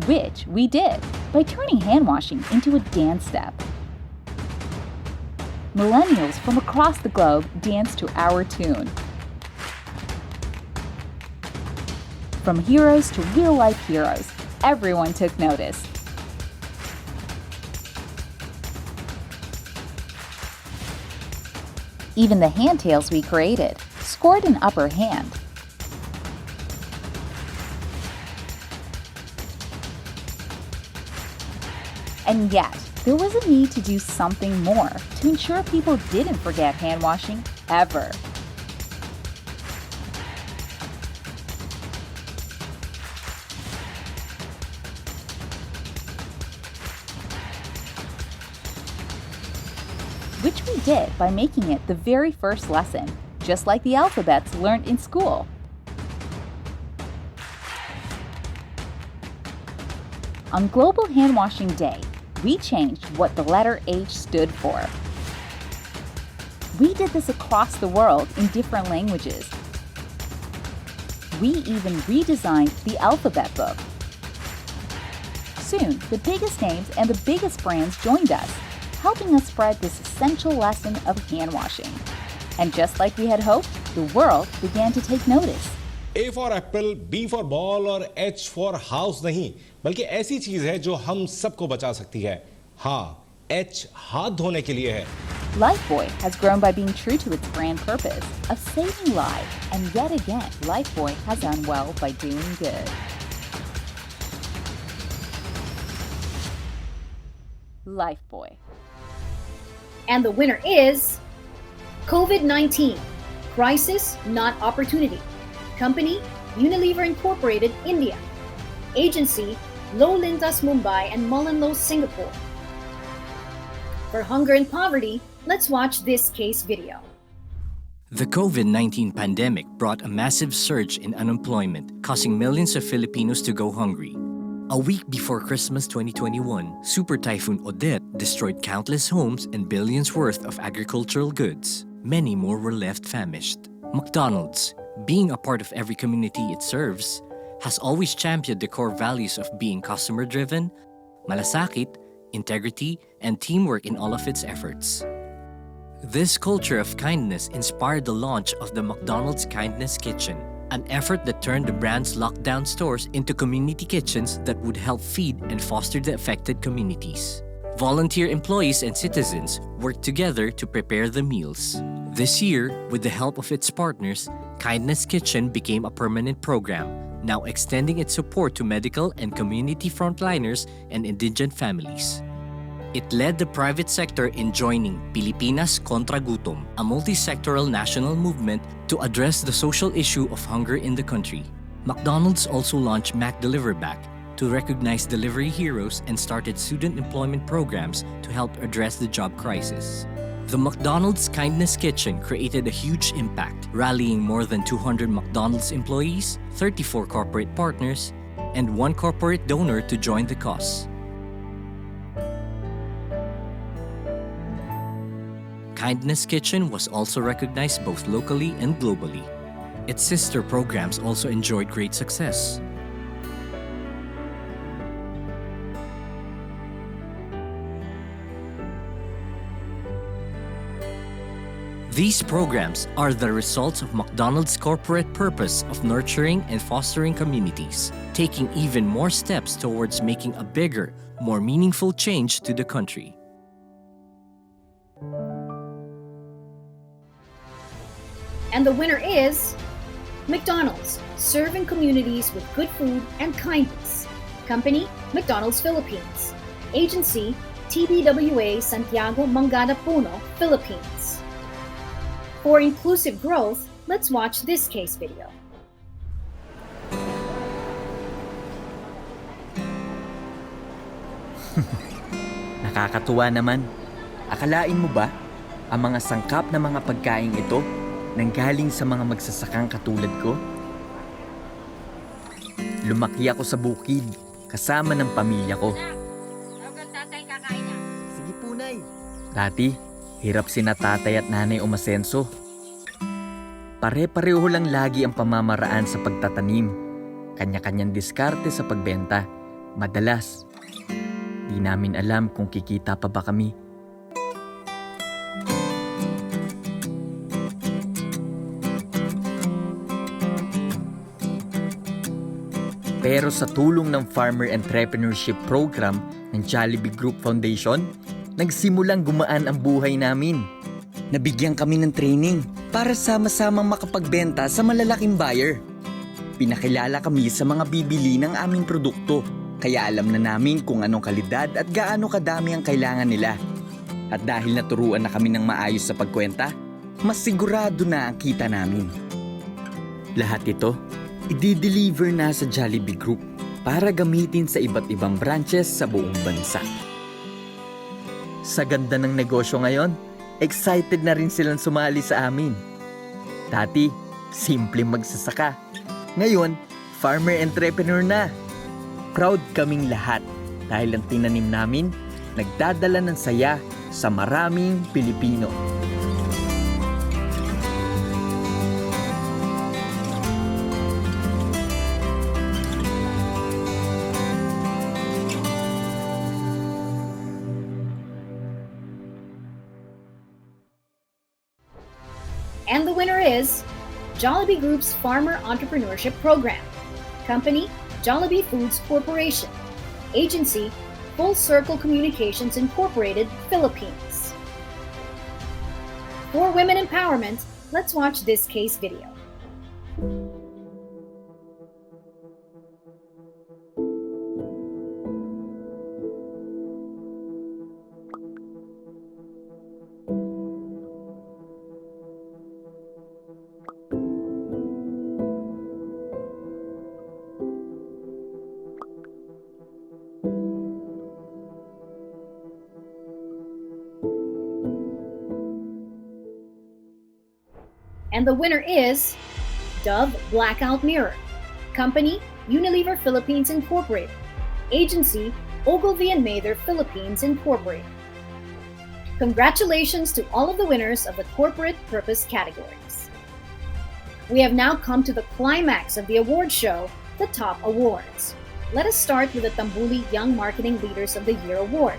which we did by turning hand washing into a dance step. Millennials from across the globe danced to our tune. From heroes to real-life heroes, everyone took notice. Even the hand tails we created scored an upper hand. And yet, there was a need to do something more to ensure people didn't forget hand washing ever. Which we did by making it the very first lesson, just like the alphabets learned in school. On Global Hand Washing Day, we changed what the letter H stood for. We did this across the world in different languages. We even redesigned the alphabet book. Soon, the biggest names and the biggest brands joined us, helping us spread this essential lesson of hand washing. And just like we had hoped, the world began to take notice. A for apple, B for ball और H for house नहीं, बल्कि ऐसी चीज है जो हम सबको बचा सकती है. हाँ, H हाथ धोने के लिए है. Lifebuoy has grown by being true to its brand purpose of saving lives, and yet again, Lifebuoy has done well by doing good. Lifebuoy. And the winner is COVID-19, Crisis, Not Opportunity. Company, Unilever Incorporated, India. Agency, Low Lintas, Mumbai and Mullenlow, Singapore. For hunger and poverty, let's watch this case video. The COVID-19 pandemic brought a massive surge in unemployment, causing millions of Filipinos to go hungry. A week before Christmas 2021, Super Typhoon Odette destroyed countless homes and billions worth of agricultural goods. Many more were left famished. McDonald's, being a part of every community it serves, has always championed the core values of being customer-driven, malasakit, integrity, and teamwork in all of its efforts. This culture of kindness inspired the launch of the McDonald's Kindness Kitchen, an effort that turned the brand's lockdown stores into community kitchens that would help feed and foster the affected communities. Volunteer employees and citizens worked together to prepare the meals. This year, with the help of its partners, Kindness Kitchen became a permanent program, now extending its support to medical and community frontliners and indigent families. It led the private sector in joining Pilipinas Contra Gutom, a multi-sectoral national movement to address the social issue of hunger in the country. McDonald's also launched Mac Deliver Back to recognize delivery heroes and started student employment programs to help address the job crisis. The McDonald's Kindness Kitchen created a huge impact, rallying more than 200 McDonald's employees, 34 corporate partners, and 1 corporate donor to join the cause. Kindness Kitchen was also recognized both locally and globally. Its sister programs also enjoyed great success. These programs are the results of McDonald's corporate purpose of nurturing and fostering communities, taking even more steps towards making a bigger, more meaningful change to the country. And the winner is McDonald's, serving communities with good food and kindness. Company, McDonald's Philippines. Agency, TBWA Santiago Mangada Puno, Philippines. For inclusive growth, let's watch this case video. Nakakatuwa naman. Akalain mo ba, ang mga sangkap na mga pagkain ito nanggaling sa mga magsasakang katulad ko? Lumaki ako sa bukid, kasama ng pamilya ko. Sige po, Nay. Dati, hirap sina tatay at nanay umasenso. Pare-pareho lang lagi ang pamamaraan sa pagtatanim. Kanya-kanyang diskarte sa pagbenta. Madalas, di namin alam kung kikita pa ba kami. Pero sa tulong ng Farmer Entrepreneurship Program ng Jollibee Group Foundation, nagsimulang gumaan ang buhay namin. Nabigyan kami ng training para sama-samang makapagbenta sa malalaking buyer. Pinakilala kami sa mga bibili ng aming produkto, kaya alam na namin kung anong kalidad at gaano kadami ang kailangan nila. At dahil naturuan na kami ng maayos sa pagkwenta, mas sigurado na ang kita namin. Lahat ito, i-deliver na sa Jollibee Group para gamitin sa iba't ibang branches sa buong bansa. Sa ganda ng negosyo ngayon, excited na rin silang sumali sa amin. Dati, simpleng magsasaka. Ngayon, farmer entrepreneur na. Proud kaming lahat dahil ang tinanim namin nagdadala ng saya sa maraming Pilipino. And the winner is Jollibee Group's Farmer Entrepreneurship Program. Company, Jollibee Foods Corporation. Agency, Full Circle Communications Incorporated, Philippines. For women empowerment, let's watch this case video. And the winner is Dove Blackout Mirror. Company, Unilever Philippines Incorporated. Agency, Ogilvy and Mather Philippines Incorporated. Congratulations to all of the winners of the corporate purpose categories. We have now come to the climax of the award show, the top awards. Let us start with the Tambuli Young Marketing Leaders of the Year Award.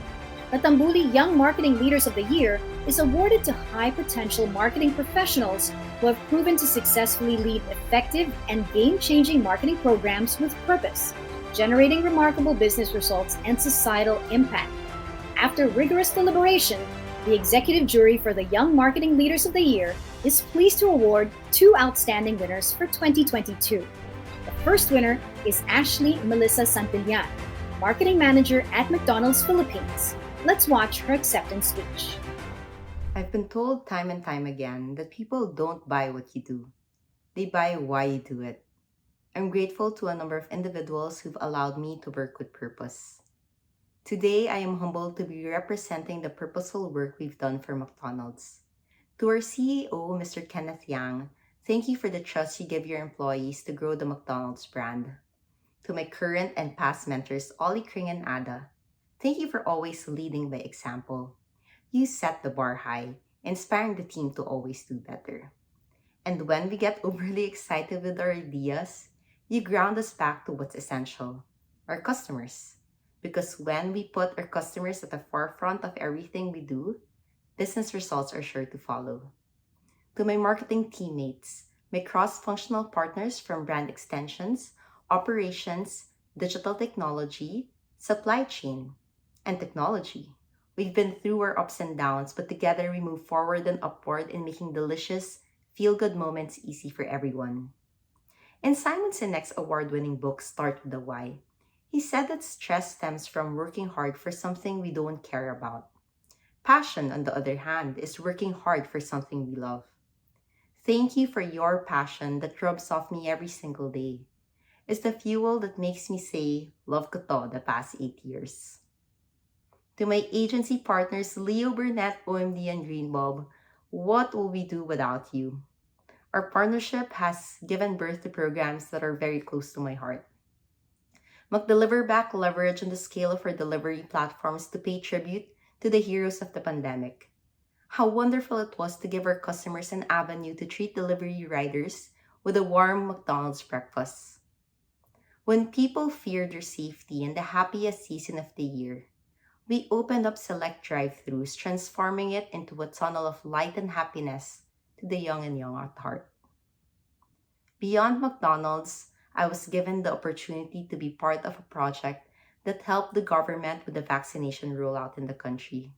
The Tambuli Young Marketing Leaders of the Year is awarded to high-potential marketing professionals who have proven to successfully lead effective and game-changing marketing programs with purpose, generating remarkable business results and societal impact. After rigorous deliberation, the executive jury for the Young Marketing Leaders of the Year is pleased to award 2 outstanding winners for 2022. The first winner is Ashley Melissa Santillan, Marketing Manager at McDonald's Philippines. Let's watch her acceptance speech. I've been told time and time again that people don't buy what you do. They buy why you do it. I'm grateful to a number of individuals who've allowed me to work with purpose. Today, I am humbled to be representing the purposeful work we've done for McDonald's. To our CEO, Mr. Kenneth Yang, thank you for the trust you give your employees to grow the McDonald's brand. To my current and past mentors, Ollie Kring and Ada, thank you for always leading by example. You set the bar high, inspiring the team to always do better. And when we get overly excited with our ideas, you ground us back to what's essential, our customers. Because when we put our customers at the forefront of everything we do, business results are sure to follow. To my marketing teammates, my cross-functional partners from brand extensions, operations, digital technology, supply chain, and technology. We've been through our ups and downs, but together we move forward and upward in making delicious, feel-good moments easy for everyone. In Simon Sinek's award-winning book, Start with the Why, he said that stress stems from working hard for something we don't care about. Passion, on the other hand, is working hard for something we love. Thank you for your passion that rubs off me every single day. It's the fuel that makes me say, love ko to the past 8 years. To my agency partners, Leo Burnett, OMD, and Greenbob, what will we do without you? Our partnership has given birth to programs that are very close to my heart. McDeliver back leverage on the scale of our delivery platforms to pay tribute to the heroes of the pandemic. How wonderful it was to give our customers an avenue to treat delivery riders with a warm McDonald's breakfast. When people feared their safety in the happiest season of the year, we opened up select drive-thrus, transforming it into a tunnel of light and happiness to the young and young at heart. Beyond McDonald's, I was given the opportunity to be part of a project that helped the government with the vaccination rollout in the country.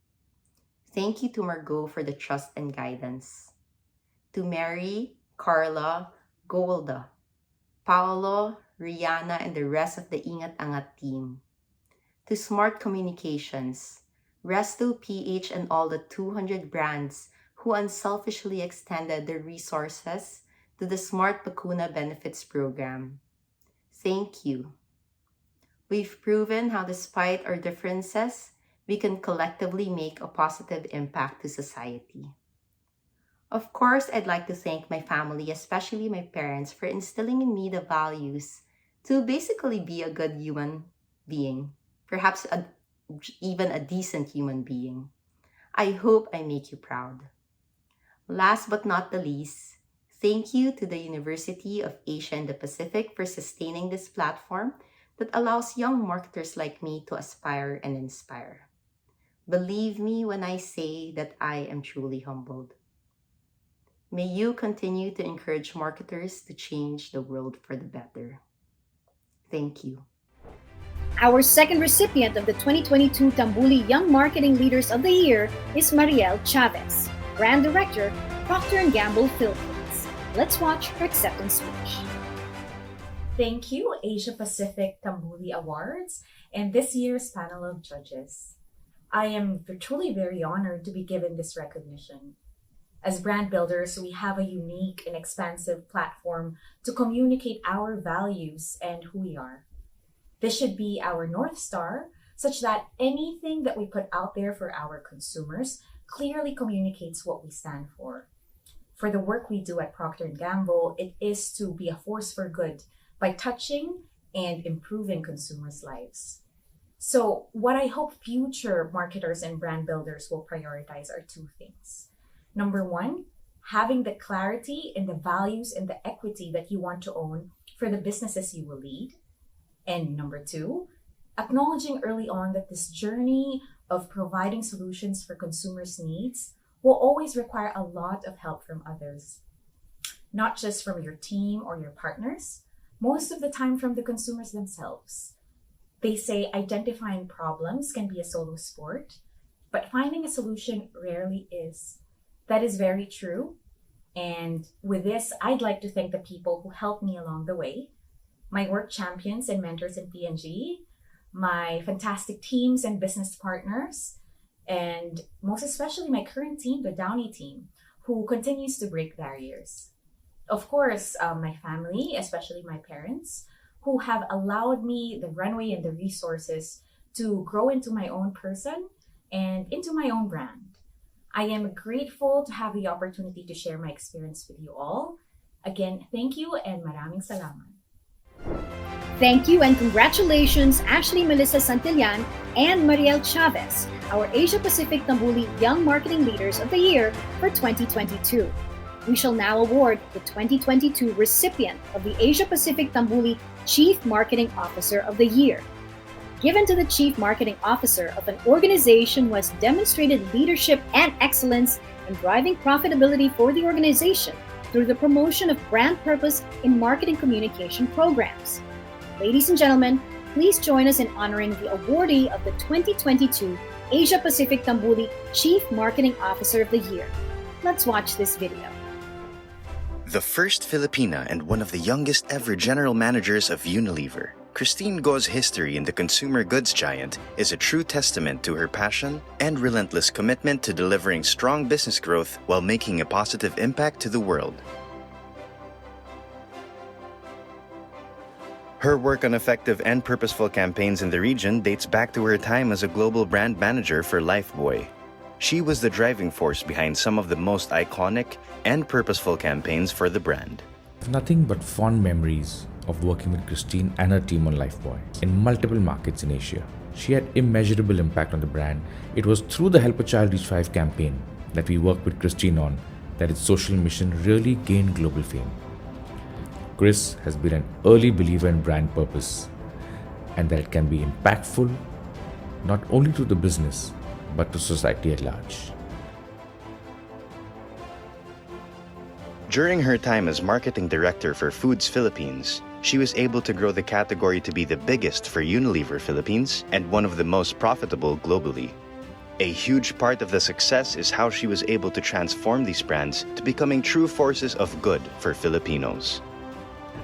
Thank you to Margot for the trust and guidance. To Mary, Carla, Golda, Paolo, Rihanna, and the rest of the Ingat Angat team. To Smart Communications, Resto PH, and all the 200 brands who unselfishly extended their resources to the Smart Bakuna Benefits Program. Thank you. We've proven how despite our differences, we can collectively make a positive impact to society. Of course, I'd like to thank my family, especially my parents, for instilling in me the values to basically be a good human being, perhaps even a decent human being. I hope I make you proud. Last but not the least, thank you to the University of Asia and the Pacific for sustaining this platform that allows young marketers like me to aspire and inspire. Believe me when I say that I am truly humbled. May you continue to encourage marketers to change the world for the better. Thank you. Our second recipient of the 2022 Tambuli Young Marketing Leaders of the Year is Mariel Chavez, Brand Director, Procter & Gamble Philippines. Let's watch her acceptance speech. Thank you, Asia Pacific Tambuli Awards, and this year's panel of judges. I am truly very honored to be given this recognition. As brand builders, we have a unique and expansive platform to communicate our values and who we are. This should be our North Star, such that anything that we put out there for our consumers clearly communicates what we stand for. For the work we do at Procter & Gamble, it is to be a force for good by touching and improving consumers' lives. So what I hope future marketers and brand builders will prioritize are two things. Number one, having the clarity and the values and the equity that you want to own for the businesses you will lead. And number two, acknowledging early on that this journey of providing solutions for consumers' needs will always require a lot of help from others. Not just from your team or your partners, most of the time from the consumers themselves. They say identifying problems can be a solo sport, but finding a solution rarely is. That is very true. And with this, I'd like to thank the people who helped me along the way, my work champions and mentors in P&G, my fantastic teams and business partners, and most especially my current team, the Downey team, who continues to break barriers. Of course, my family, especially my parents, who have allowed me the runway and the resources to grow into my own person and into my own brand. I am grateful to have the opportunity to share my experience with you all. Again, thank you and maraming salamat. Thank you and congratulations Ashley Melissa Santillan and Mariel Chavez, our Asia Pacific Tambuli Young Marketing Leaders of the Year for 2022. We shall now award the 2022 recipient of the Asia Pacific Tambuli Chief Marketing Officer of the Year. Given to the Chief Marketing Officer of an organization who has demonstrated leadership and excellence in driving profitability for the organization through the promotion of brand purpose in marketing communication programs. Ladies and gentlemen, please join us in honoring the awardee of the 2022 Asia Pacific Tambuli Chief Marketing Officer of the Year. Let's watch this video. The first Filipina and one of the youngest ever general managers of Unilever, Christine Go's history in the consumer goods giant is a true testament to her passion and relentless commitment to delivering strong business growth while making a positive impact to the world. Her work on effective and purposeful campaigns in the region dates back to her time as a global brand manager for Lifebuoy. She was the driving force behind some of the most iconic and purposeful campaigns for the brand. Nothing but fond memories of working with Christine and her team on Lifebuoy in multiple markets in Asia. She had immeasurable impact on the brand. It was through the Help a Child Reach 5 campaign that we worked with Christine on that its social mission really gained global fame. Chris has been an early believer in brand purpose and that it can be impactful not only to the business but to society at large. During her time as marketing director for Foods Philippines, she was able to grow the category to be the biggest for Unilever Philippines and one of the most profitable globally. A huge part of the success is how she was able to transform these brands to becoming true forces of good for Filipinos.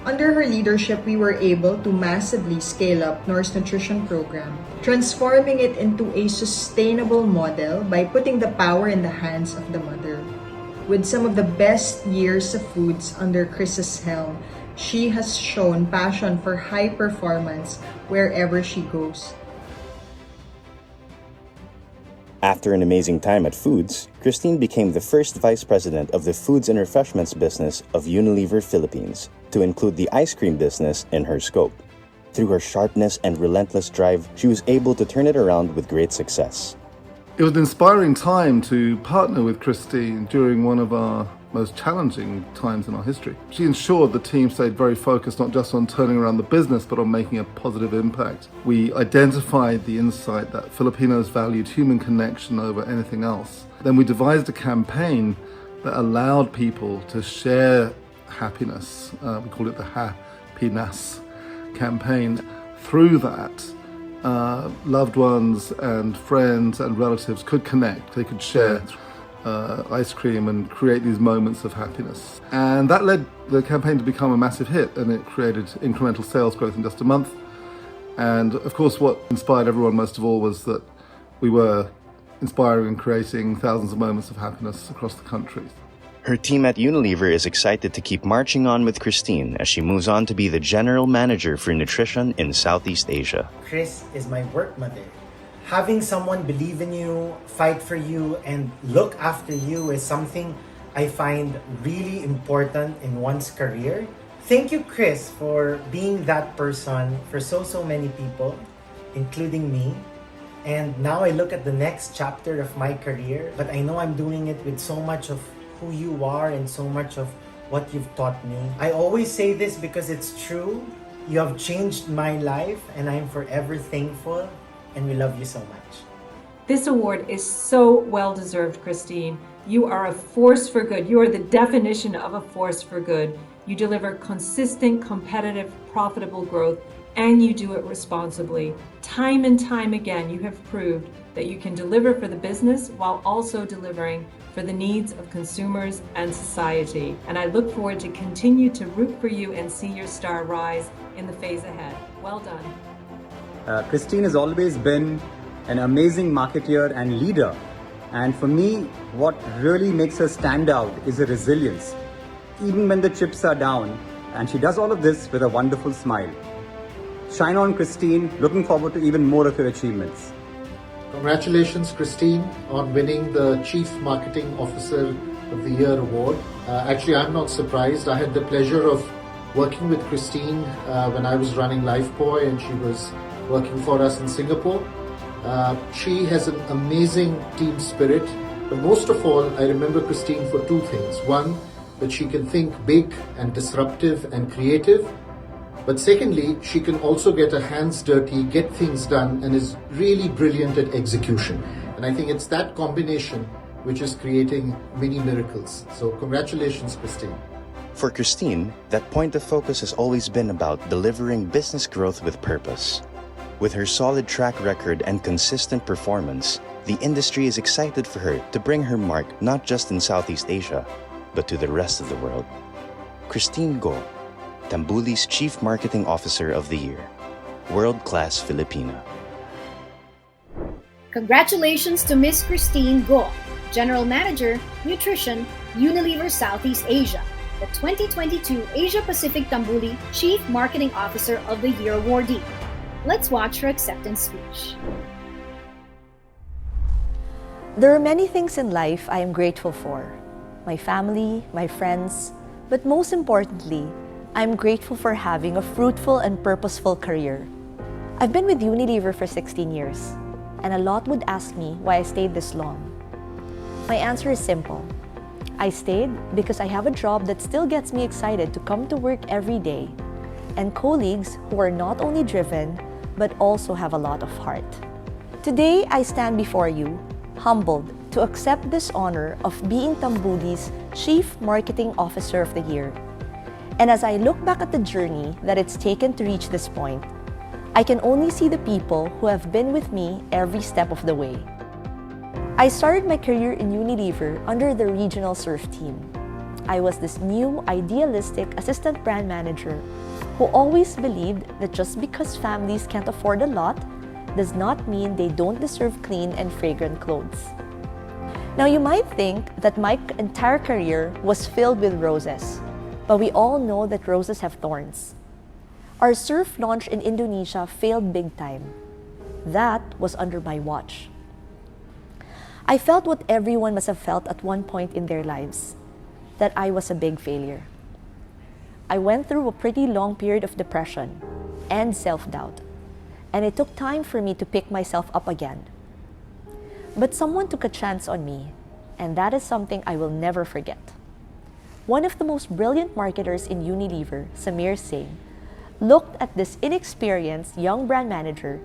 Under her leadership, we were able to massively scale up Nor's nutrition program, transforming it into a sustainable model by putting the power in the hands of the mother. With some of the best years of foods under Chris's helm, she has shown passion for high performance wherever she goes. After an amazing time at Foods, Christine became the first vice president of the Foods and Refreshments business of Unilever Philippines, to include the ice cream business in her scope. Through her sharpness and relentless drive, she was able to turn it around with great success. It was an inspiring time to partner with Christine during one of our most challenging times in our history. She ensured the team stayed very focused not just on turning around the business but on making a positive impact. We identified the insight that Filipinos valued human connection over anything else. Then we devised a campaign that allowed people to share happiness. We call it the Happiness campaign. Through that, loved ones and friends and relatives could connect. They could share ice cream and create these moments of happiness. And that led the campaign to become a massive hit, and it created incremental sales growth in just a month. And of course, what inspired everyone most of all was that we were inspiring and creating thousands of moments of happiness across the country. Her team at Unilever is excited to keep marching on with Christine as she moves on to be the General Manager for Nutrition in Southeast Asia. Chris is my work mother. Having someone believe in you, fight for you, and look after you is something I find really important in one's career. Thank you, Chris, for being that person for so many people, including me. And now I look at the next chapter of my career, but I know I'm doing it with so much of who you are and so much of what you've taught me. I always say this because it's true. You have changed my life and I'm forever thankful, and we love you so much. This award is so well deserved, Christine. You are a force for good. You are the definition of a force for good. You deliver consistent, competitive, profitable growth, and you do it responsibly. Time and time again, you have proved that you can deliver for the business while also delivering for the needs of consumers and society. And I look forward to continue to root for you and see your star rise in the phase ahead. Well done. Christine has always been an amazing marketeer and leader. And for me, what really makes her stand out is her resilience. Even when the chips are down, and she does all of this with a wonderful smile. Shine on, Christine. Looking forward to even more of your achievements. Congratulations, Christine, on winning the Chief Marketing Officer of the Year award. Actually, I'm not surprised. I had the pleasure of working with Christine when I was running Lifebuoy and she was working for us in Singapore. She has an amazing team spirit, but most of all, I remember Christine for two things. One, that she can think big and disruptive and creative. But secondly, she can also get her hands dirty, get things done, and is really brilliant at execution. And I think it's that combination which is creating many miracles. So congratulations, Christine. For Christine, that point of focus has always been about delivering business growth with purpose. With her solid track record and consistent performance, the industry is excited for her to bring her mark not just in Southeast Asia, but to the rest of the world. Christine Go, Tambuli's Chief Marketing Officer of the Year, world-class Filipina. Congratulations to Miss Christine Go, General Manager, Nutrition, Unilever Southeast Asia, the 2022 Asia Pacific Tambuli Chief Marketing Officer of the Year awardee. Let's watch her acceptance speech. There are many things in life I am grateful for. My family, my friends, but most importantly, I'm grateful for having a fruitful and purposeful career. I've been with Unilever for 16 years, and a lot would ask me why I stayed this long. My answer is simple. I stayed because I have a job that still gets me excited to come to work every day, and colleagues who are not only driven, but also have a lot of heart. Today, I stand before you, humbled to accept this honor of being Tambuli's Chief Marketing Officer of the Year. And as I look back at the journey that it's taken to reach this point, I can only see the people who have been with me every step of the way. I started my career in Unilever under the regional surf team. I was this new, idealistic assistant brand manager who always believed that just because families can't afford a lot does not mean they don't deserve clean and fragrant clothes. Now you might think that my entire career was filled with roses, but we all know that roses have thorns. Our surf launch in Indonesia failed big time. That was under my watch. I felt what everyone must have felt at one point in their lives, that I was a big failure. I went through a pretty long period of depression and self-doubt, and it took time for me to pick myself up again. But someone took a chance on me, and that is something I will never forget. One of the most brilliant marketers in Unilever, Samir Singh, looked at this inexperienced young brand manager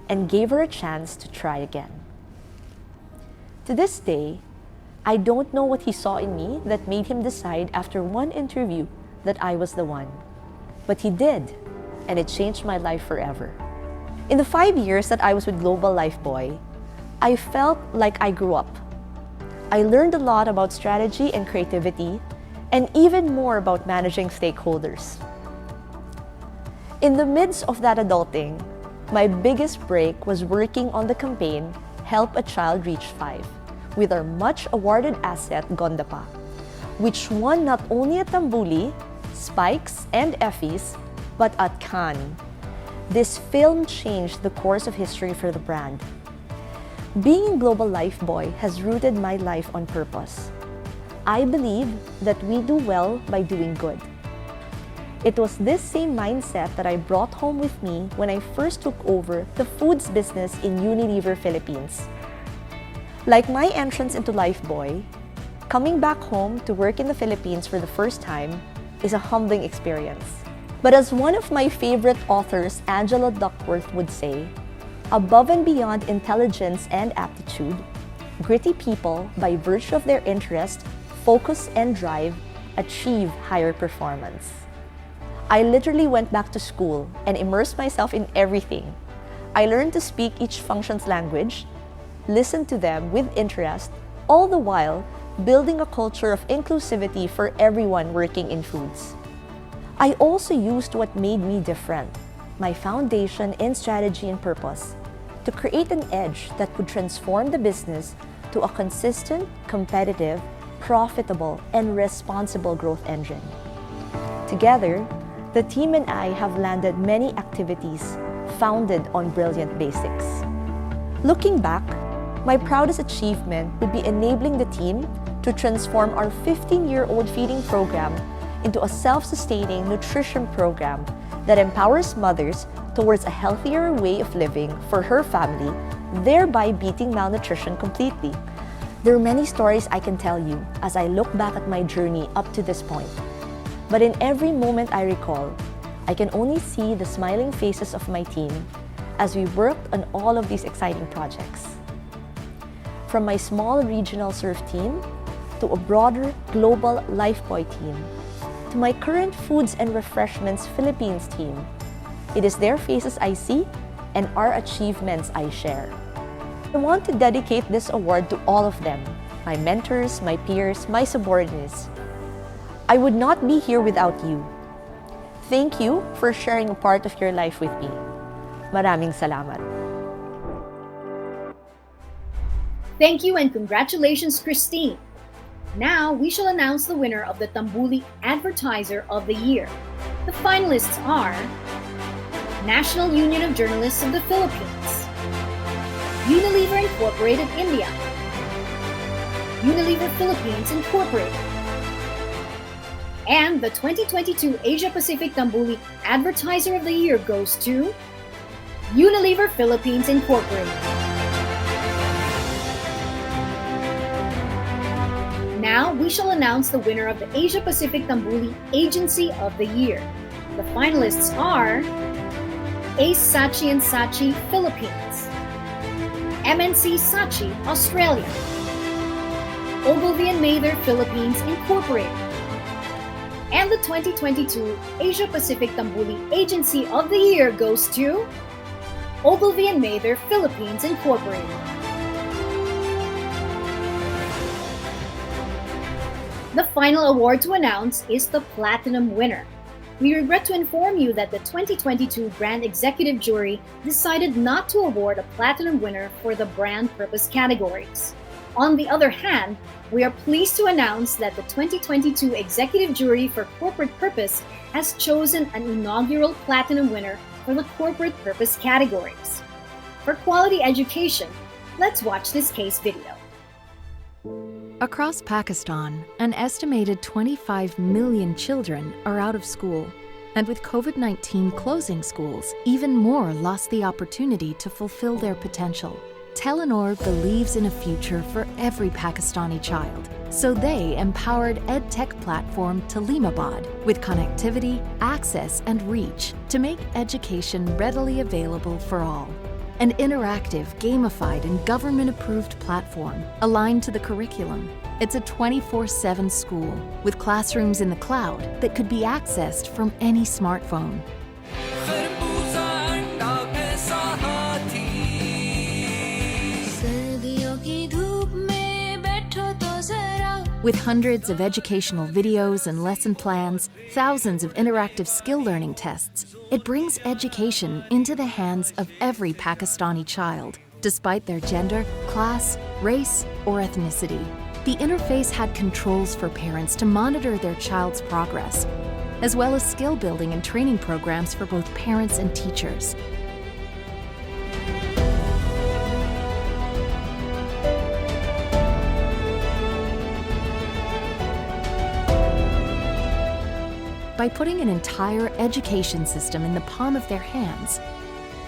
and gave her a chance to try again. To this day, I don't know what he saw in me that made him decide after one interview that I was the one. But he did, and it changed my life forever. In the 5 years that I was with Global Lifebuoy, I felt like I grew up. I learned a lot about strategy and creativity, and even more about managing stakeholders. In the midst of that adulting, my biggest break was working on the campaign Help a Child Reach 5 with our much awarded asset Gondapa, which won not only at Tambuli, Spikes, and Effie's, but at Cannes. This film changed the course of history for the brand. Being in Global Lifebuoy has rooted my life on purpose. I believe that we do well by doing good. It was this same mindset that I brought home with me when I first took over the foods business in Unilever Philippines. Like my entrance into Lifebuoy, coming back home to work in the Philippines for the first time is a humbling experience. But as one of my favorite authors, Angela Duckworth, would say, above and beyond intelligence and aptitude, gritty people, by virtue of their interest, focus, and drive, achieve higher performance. I literally went back to school and immersed myself in everything. I learned to speak each function's language, listen to them with interest, all the while building a culture of inclusivity for everyone working in foods. I also used what made me different, my foundation in strategy and purpose, to create an edge that could transform the business to a consistent, competitive, profitable, and responsible growth engine. Together, the team and I have landed many activities founded on brilliant basics. Looking back, my proudest achievement would be enabling the team to transform our 15-year-old feeding program into a self-sustaining nutrition program that empowers mothers towards a healthier way of living for her family, thereby beating malnutrition completely. There are many stories I can tell you as I look back at my journey up to this point. But in every moment I recall, I can only see the smiling faces of my team as we worked on all of these exciting projects. From my small regional surf team to a broader global Lifebuoy team, to my current Foods and Refreshments Philippines team, it is their faces I see and our achievements I share. I want to dedicate this award to all of them, my mentors, my peers, my subordinates. I would not be here without you. Thank you for sharing a part of your life with me. Maraming salamat. Thank you and congratulations, Christine. Now, we shall announce the winner of the Tambuli Advertiser of the Year. The finalists are National Union of Journalists of the Philippines, Unilever Incorporated India, Unilever Philippines Incorporated, and the 2022 Asia Pacific Tambuli Advertiser of the Year goes to Unilever Philippines Incorporated. Now, we shall announce the winner of the Asia Pacific Tambuli Agency of the Year. The finalists are Ace Saatchi & Saatchi Philippines, MNC Saatchi Australia, Ogilvy & Mather Philippines Incorporated, and the 2022 Asia Pacific Tambuli Agency of the Year goes to Ogilvy & Mather Philippines Incorporated. The final award to announce is the Platinum winner. We regret to inform you that the 2022 Brand Executive Jury decided not to award a Platinum winner for the Brand Purpose categories. On the other hand, we are pleased to announce that the 2022 Executive Jury for Corporate Purpose has chosen an inaugural Platinum winner for the Corporate Purpose categories. For quality education, let's watch this case video. Across Pakistan, an estimated 25 million children are out of school. And with COVID-19 closing schools, even more lost the opportunity to fulfill their potential. Telenor believes in a future for every Pakistani child. So they empowered EdTech platform Talimabad with connectivity, access, and reach to make education readily available for all. An interactive, gamified, and government-approved platform aligned to the curriculum. It's a 24/7 school with classrooms in the cloud that could be accessed from any smartphone. With hundreds of educational videos and lesson plans, thousands of interactive skill learning tests, it brings education into the hands of every Pakistani child, despite their gender, class, race, or ethnicity. The interface had controls for parents to monitor their child's progress, as well as skill building and training programs for both parents and teachers. By putting an entire education system in the palm of their hands,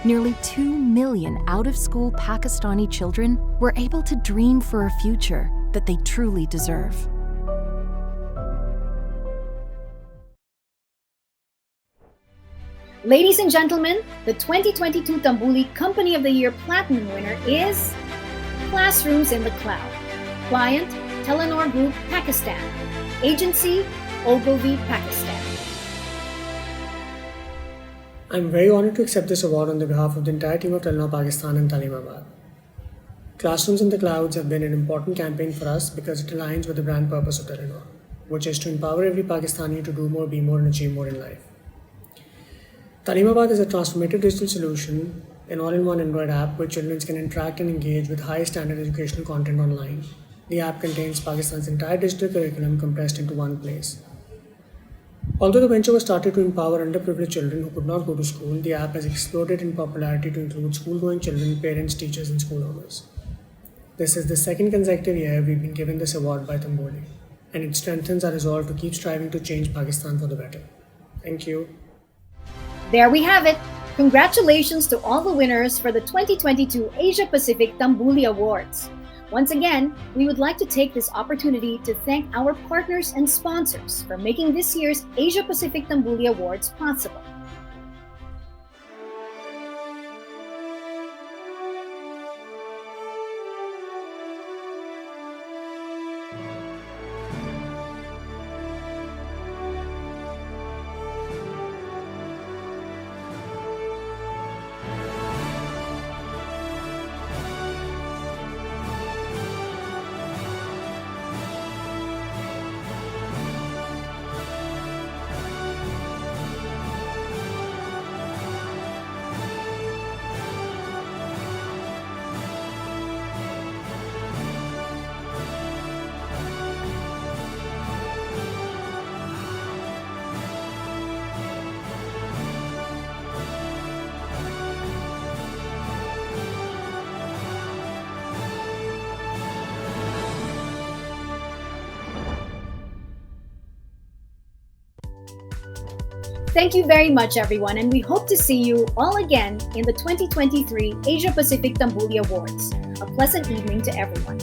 nearly 2 million out-of-school Pakistani children were able to dream for a future that they truly deserve. Ladies and gentlemen, the 2022 Tambuli Company of the Year Platinum winner is Classrooms in the Cloud. Client, Telenor Group, Pakistan. Agency, Ogilvy, Pakistan. I'm very honored to accept this award on behalf of the entire team of Telenor Pakistan and Talimabad. Classrooms in the Clouds have been an important campaign for us because it aligns with the brand purpose of Telenor, which is to empower every Pakistani to do more, be more, and achieve more in life. Talimabad is a transformative digital solution, an all-in-one Android app where children can interact and engage with high-standard educational content online. The app contains Pakistan's entire digital curriculum compressed into one place. Although the venture was started to empower underprivileged children who could not go to school, the app has exploded in popularity to include school-going children, parents, teachers, and school owners. This is the second consecutive year we've been given this award by Tambuli, and it strengthens our resolve to keep striving to change Pakistan for the better. Thank you. There we have it. Congratulations to all the winners for the 2022 Asia Pacific Tambuli Awards. Once again, we would like to take this opportunity to thank our partners and sponsors for making this year's Asia Pacific Tambuli Awards possible. Thank you very much, everyone, and we hope to see you all again in the 2023 Asia Pacific Tambuli Awards. A pleasant evening to everyone.